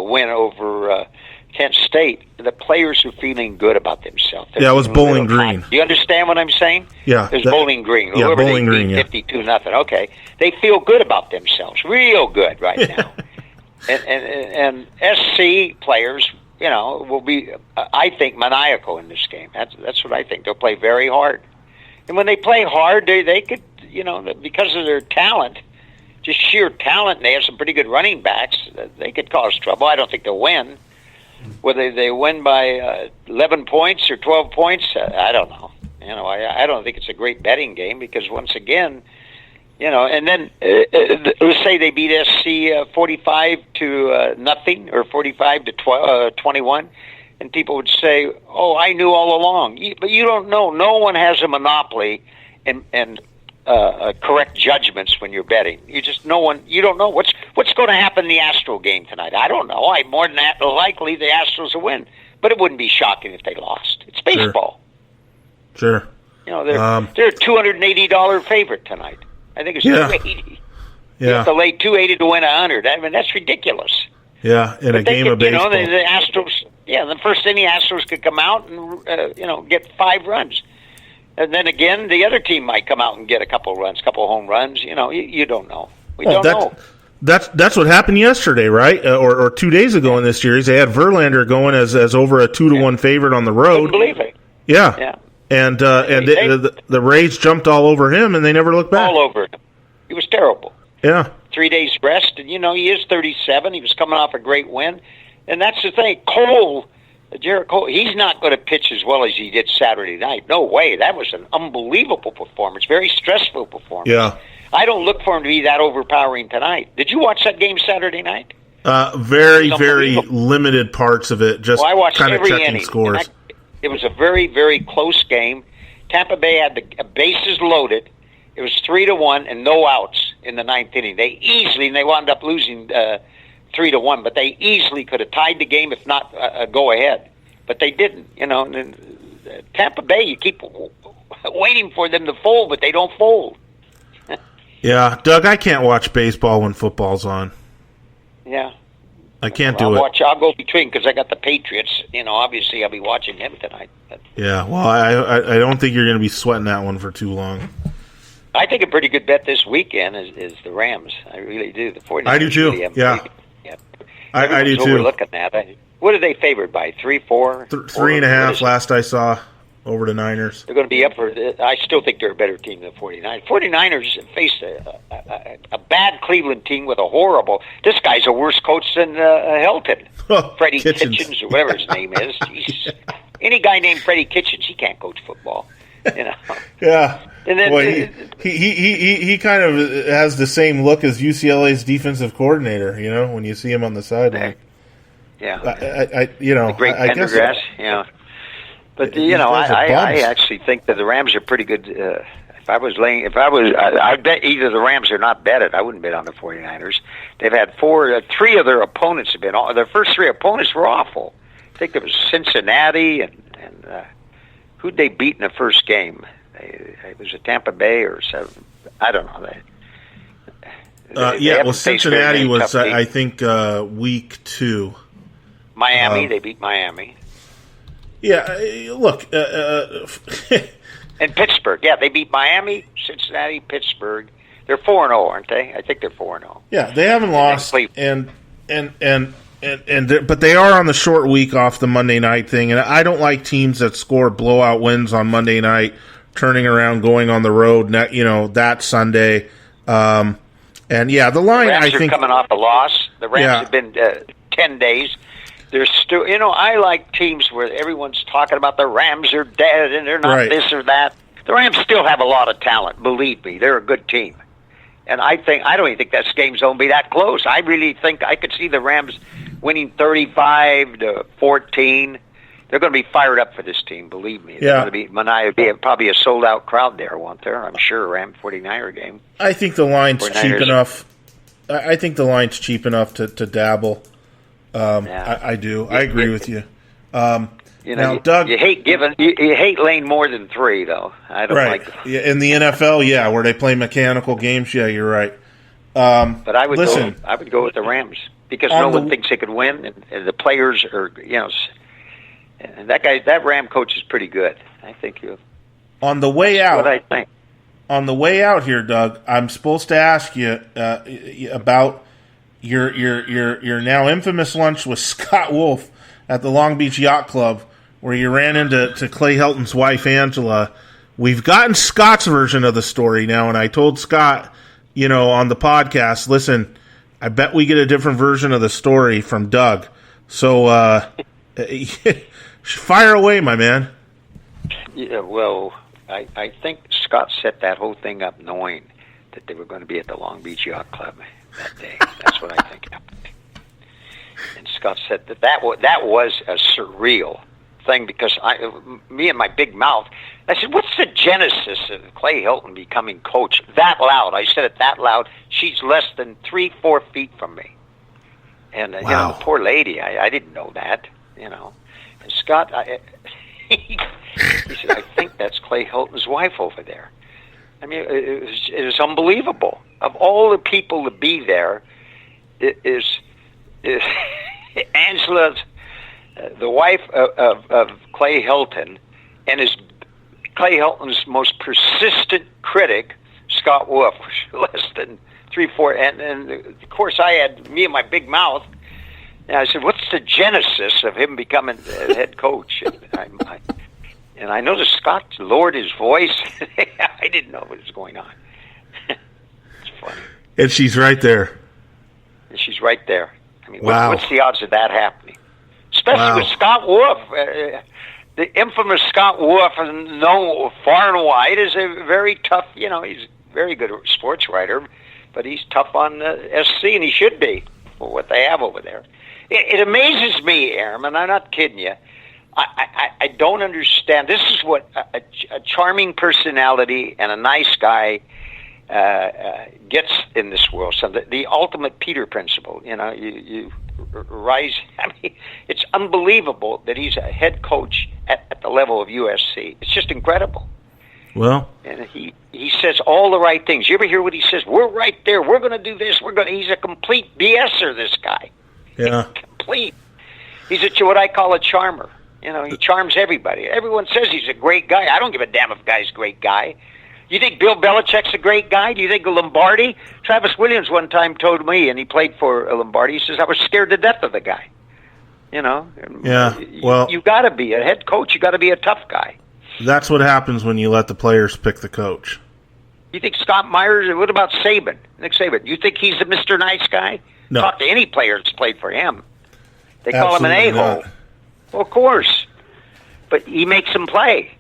win over Kent State. The players are feeling good about themselves. They're it was Bowling Green. Do you understand what I'm saying? Yeah, it was Bowling Green. Yeah, Whoever Bowling Green. 52-0. Okay, they feel good about themselves, real good right now. and SC players, will be, I think, maniacal in this game. That's what I think. They'll play very hard. And when they play hard, they could, because of their talent, just sheer talent. And they have some pretty good running backs. They could cause trouble. I don't think they'll win. Whether they win by 11 points or 12 points, I don't know. I don't think it's a great betting game because once again, and then let's say they beat SC 45 to nothing or 45 to 21, and people would say, "Oh, I knew all along." But you don't know. No one has a monopoly and correct judgments when you're betting. You don't know what's going to happen in the Astro game tonight. I don't know. More than that, likely the Astros will win, but it wouldn't be shocking if they lost. It's baseball. Sure. They're a $280 favorite tonight. I think it's $280. Yeah. You have to lay $280 to win $100. I mean, that's ridiculous. Yeah, in a game of baseball. The Astros. Yeah, the first inning, Astros could come out and get 5 runs. And then again, the other team might come out and get a couple home runs. You don't know. We don't know. That's what happened yesterday, right? Or 2 days ago in this series. They had Verlander going as over a 2-1 favorite on the road. Couldn't believe it. Yeah. And the Rays jumped all over him, and they never looked back. All over him. He was terrible. Yeah. 3 days rest, and he is 37. He was coming off a great win, and that's the thing. Jarrett Cole, he's not going to pitch as well as he did Saturday night. No way. That was an unbelievable performance. Very stressful performance. Yeah. I don't look for him to be that overpowering tonight. Did you watch that game Saturday night? Very, very limited parts of it. Just I watched kind of every checking inning. scores. It was a very, very close game. Tampa Bay had the bases loaded. It was 3-1 and no outs in the 9th inning. They wound up losing 3-1, but they easily could have tied the game, if not go ahead. But they didn't. Tampa Bay, you keep waiting for them to fold, but they don't fold. Yeah, Doug, I can't watch baseball when football's on. Yeah. I can't do it. I'll go between because I got the Patriots. Obviously I'll be watching them tonight. But. Yeah, well, I don't think you're going to be sweating that one for too long. I think a pretty good bet this weekend is the Rams. I really do. The 49ers. I do too. Really yeah. I do too. We're looking at. What are they favored by? 3, 4? 3.5 last I saw over the Niners. They're going to be up for it. I still think they're a better team than the 49ers. 49ers faced a bad Cleveland team with a horrible. This guy's a worse coach than Helton. Freddie Kitchens or whatever his name is. Jeez. Any guy named Freddie Kitchens, he can't coach football. Yeah. And then boy, he kind of has the same look as UCLA's defensive coordinator. When you see him on the sideline. Yeah. The great Pendergrass. Yeah. But I actually think that the Rams are pretty good. I'd bet either the Rams are not bet it. I wouldn't bet on the 49ers. They've had 3 of their opponents have been. Their first 3 opponents were awful. I think it was Cincinnati and who'd they beat in the first game? It was a Tampa Bay or so. I don't know. Cincinnati was I think week 2. Miami, they beat Miami. Yeah, look. And Pittsburgh, yeah, they beat Miami, Cincinnati, Pittsburgh. They're 4-0, aren't they? I think they're 4-0. Yeah, they haven't lost, but they are on the short week off the Monday night thing, and I don't like teams that score blowout wins on Monday night, turning around, going on the road, that Sunday. And yeah, the line. The Rams I think are coming off a loss. The Rams have been 10 days. They're still, I like teams where everyone's talking about the Rams are dead and they're not this or that. The Rams still have a lot of talent. Believe me, they're a good team. And I don't even think that game's going to be that close. I really think I could see the Rams winning 35-14. They're going to be fired up for this team. Believe me. They're going to be probably a sold out crowd there, won't there? I'm sure. Ram 49er game. I think the line's cheap enough. I think the line's cheap enough to dabble. I do. I agree with you. Now, Doug, you hate laying more than 3, though. I don't like. Yeah, in the NFL, where they play mechanical games. Yeah, you're right. But I would go with the Rams because no one thinks they could win, and the players are, and that Ram coach is pretty good. I think on the way out. What I think. On the way out here, Doug, I'm supposed to ask you about your now infamous lunch with Scott Wolf at the Long Beach Yacht Club, where you ran into Clay Helton's wife, Angela. We've gotten Scott's version of the story now, and I told Scott on the podcast, listen, I bet we get a different version of the story from Doug. So fire away, my man. Yeah, well, I think Scott set that whole thing up knowing that they were going to be at the Long Beach Yacht Club that day. That's what I think happened. And Scott said that was a surreal thing, because me and my big mouth, I said, what's the genesis of Clay Helton becoming coach that loud? I said it that loud. She's less than 3-4 feet from me. And wow. The poor lady, I didn't know that, And Scott, he said, I think that's Clay Helton's wife over there. I mean, it was unbelievable. Of all the people to be there, it is Angela, the wife of Clay Helton, and is Clay Helton's most persistent critic, Scott Wolf, less than 3-4. And of course, I had me and my big mouth. And I said, "What's the genesis of him becoming head coach?" And I noticed Scott lowered his voice. I didn't know what was going on. It's funny. And she's right there. And she's right there. I mean, wow. What's the odds of that happening? Especially with Scott Wolf. The infamous Scott Wolf, known far and wide, is a very tough, he's a very good sports writer, but he's tough on SC, and he should be for what they have over there. It amazes me, Aram, and I'm not kidding you. I don't understand. This is what a charming personality and a nice guy gets in this world. So the ultimate Peter principle, you rise. I mean, it's unbelievable that he's a head coach at the level of USC. It's just incredible. Well, and he says all the right things. You ever hear what he says? We're right there. We're going to do this. He's a complete BSer, this guy. Yeah. Complete. He's what I call a charmer. He charms everybody. Everyone says he's a great guy. I don't give a damn if a guy's a great guy. You think Bill Belichick's a great guy? Do you think Lombardi? Travis Williams one time told me, and he played for Lombardi, he says, I was scared to death of the guy. Yeah, well, you got to be a head coach. You got to be a tough guy. That's what happens when you let the players pick the coach. You think Scott Myers, what about Saban? Nick Saban, you think he's the Mr. Nice guy? No. Talk to any player that's played for him. They Absolutely call him an a-hole. not. Well, of course. But he makes them play.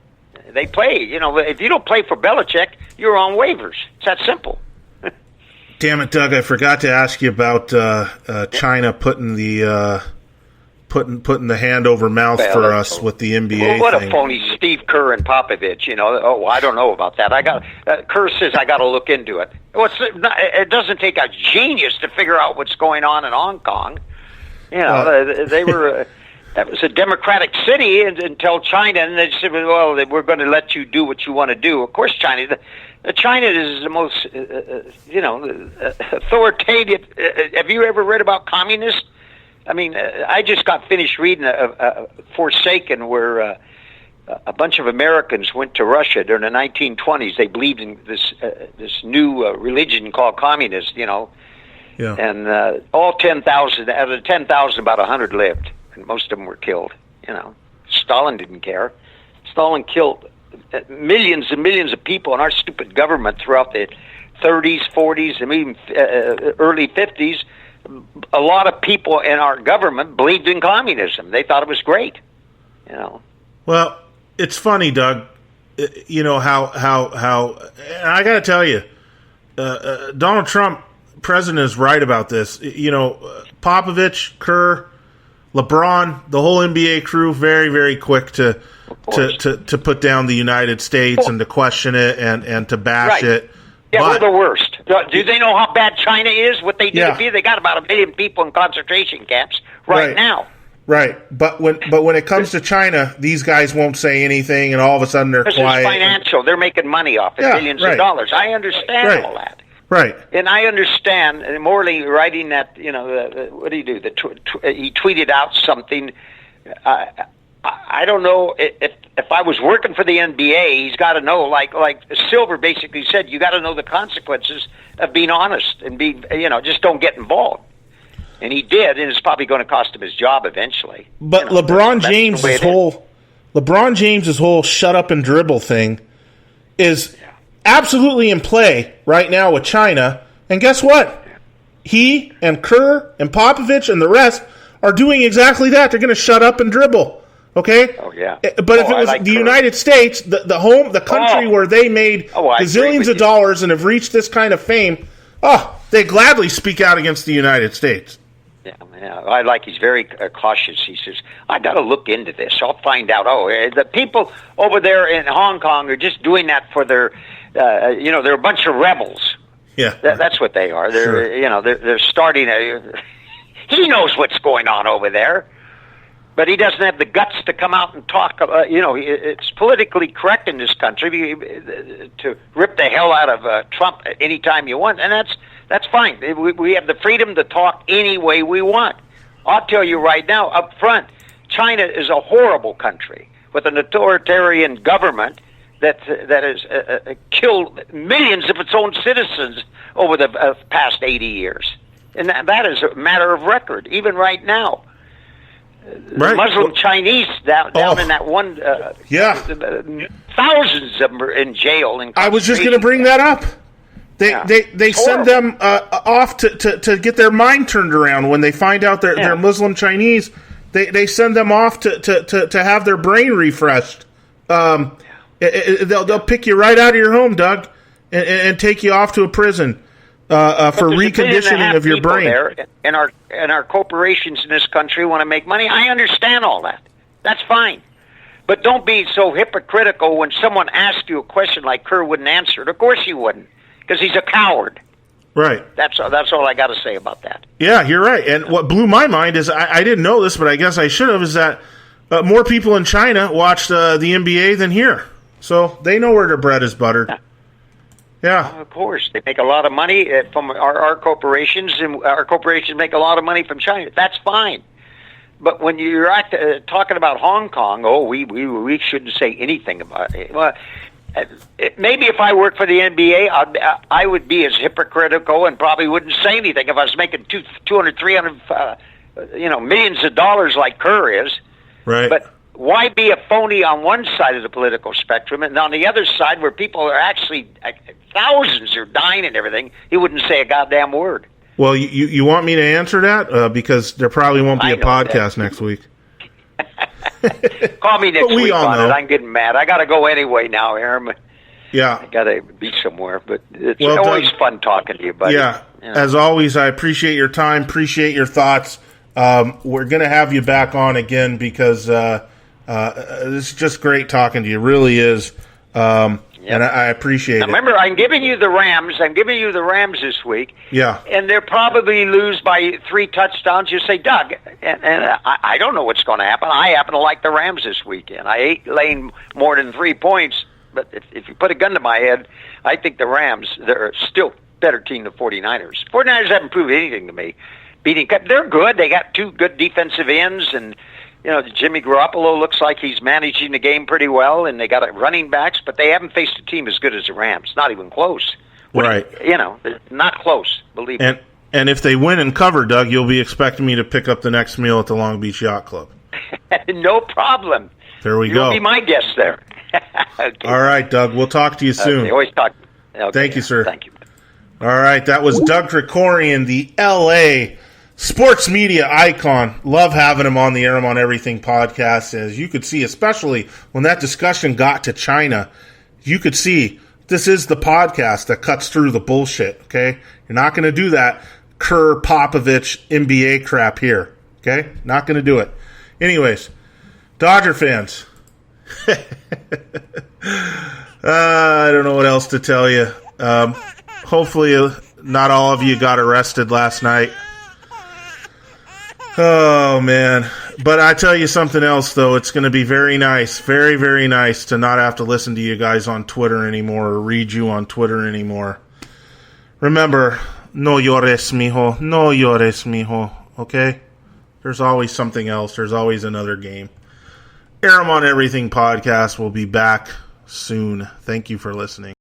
They play. If you don't play for Belichick, you're on waivers. It's that simple. Damn it, Doug! I forgot to ask you about China putting the putting the hand over mouth for us with the NBA. Well, what thing. A phony Steve Kerr and Popovich. I don't know about that. Kerr says I got to look into it. It doesn't take a genius to figure out what's going on in Hong Kong. They were. That was a democratic city until China, and they said, well, we're going to let you do what you want to do. Of course, China is the most, authoritative. Have you ever read about communists? I mean, I just got finished reading Forsaken, where a bunch of Americans went to Russia during the 1920s. They believed in this new religion called communist, Yeah. And all 10,000, out of the 10,000, about 100 lived. And most of them were killed. Stalin didn't care. Stalin killed millions and millions of people in our stupid government throughout the 30s, 40s, and even early 50s. A lot of people in our government believed in communism. They thought it was great. Well, it's funny, Doug. How and I got to tell you, Donald Trump, president, is right about this. Popovich, Kerr, LeBron, the whole NBA crew, very, very quick to put down the United States and to question it and to bash it. Yeah, we're the worst. Do they know how bad China is? What they did to be? They got about 1 million people in concentration camps right now. Right, but when it comes to China, these guys won't say anything, and all of a sudden they're quiet. It's financial. They're making money off it, billions of dollars. I understand all that. Right. And I understand, and Morley writing that, what do you do? He tweeted out something. I don't know if I was working for the NBA, he's got to know, like Silver basically said, you got to know the consequences of being honest and just don't get involved. And he did, and it's probably going to cost him his job eventually. But LeBron James's whole shut up and dribble thing is absolutely in play right now with China, And guess what? He and Kerr and Popovich and the rest are doing exactly that. They're going to shut up and dribble. Okay? Oh, yeah. But if it was the United States, the country where they made gazillions of dollars and have reached this kind of fame, they gladly speak out against the United States. Yeah, I like he's very cautious. He says, I got to look into this. I'll find out. The people over there in Hong Kong are just doing that for their, they're a bunch of rebels. Yeah. That's what they are. They're starting he knows what's going on over there. But he doesn't have the guts to come out and talk. It's politically correct in this country to rip the hell out of Trump anytime you want, and that's fine. We have the freedom to talk any way we want. I'll tell you right now, up front, China is a horrible country with an authoritarian government that has killed millions of its own citizens over the past 80 years, and that is a matter of record, even right now. Right. Muslim Chinese down in that one, thousands of them are in jail. I was just going to bring that up. They send them off to get their mind turned around when they find out they're Muslim Chinese. They send them off to have their brain refreshed. They'll pick you right out of your home, Doug, and take you off to a prison for reconditioning of your brain. There, and our corporations in this country want to make money. I understand all that. That's fine. But don't be so hypocritical when someone asks you a question like Kerr wouldn't answer it. Of course he wouldn't, because he's a coward. Right. That's all I got to say about that. Yeah, you're right. And what blew my mind is, I didn't know this, but I guess I should have, is that more people in China watch the NBA than here. So they know where their bread is buttered. Yeah. Of course. They make a lot of money from our corporations, and our corporations make a lot of money from China. That's fine. But when you're talking about Hong Kong, we shouldn't say anything about it. Well, maybe if I worked for the NBA, I would be as hypocritical and probably wouldn't say anything if I was making 200, 300, millions of dollars like Kerr is. Right. But why be a phony on one side of the political spectrum, and on the other side where people are actually, thousands are dying and everything, he wouldn't say a goddamn word. Well, you want me to answer that? Because there probably won't be a podcast next week. Call me next week on it. I'm getting mad. I got to go anyway now, Aram. Yeah. I got to be somewhere, but it's always fun talking to you, buddy. Yeah. As always, I appreciate your time, appreciate your thoughts. We're going to have you back on again because it's just great talking to you. It really is. And I appreciate it. Remember, I'm giving you the Rams. I'm giving you the Rams this week. Yeah. And they'll probably lose by 3 touchdowns. You say, Doug, and I don't know what's going to happen. I happen to like the Rams this weekend. I hate laying more than 3 points, but if you put a gun to my head, I think the Rams, they're still a better team than 49ers. 49ers haven't proved anything to me. They're good. They got 2 good defensive ends, and Jimmy Garoppolo looks like he's managing the game pretty well, and they got running backs, but they haven't faced a team as good as the Rams. Not even close. Right. Not close, believe me. And if they win and cover, Doug, you'll be expecting me to pick up the next meal at the Long Beach Yacht Club. No problem. There we go. You'll be my guest there. Okay. All right, Doug. We'll talk to you soon. Always talk. Okay. Thank you, sir. Thank you. All right, that was Doug Krikorian, the L.A. sports media icon. Love having him on the Aram on Everything podcast. As you could see, especially when that discussion got to China, you could see this is the podcast that cuts through the bullshit, okay? You're not going to do that Kerr, Popovich, NBA crap here, okay? Not going to do it. Anyways, Dodger fans. I don't know what else to tell you. Hopefully not all of you got arrested last night. Oh, man. But I tell you something else, though. It's going to be very nice, very, very nice to not have to listen to you guys on Twitter anymore or read you on Twitter anymore. Remember, no llores, mijo. No llores, mijo. Okay? There's always something else. There's always another game. Aram on Everything podcast will be back soon. Thank you for listening.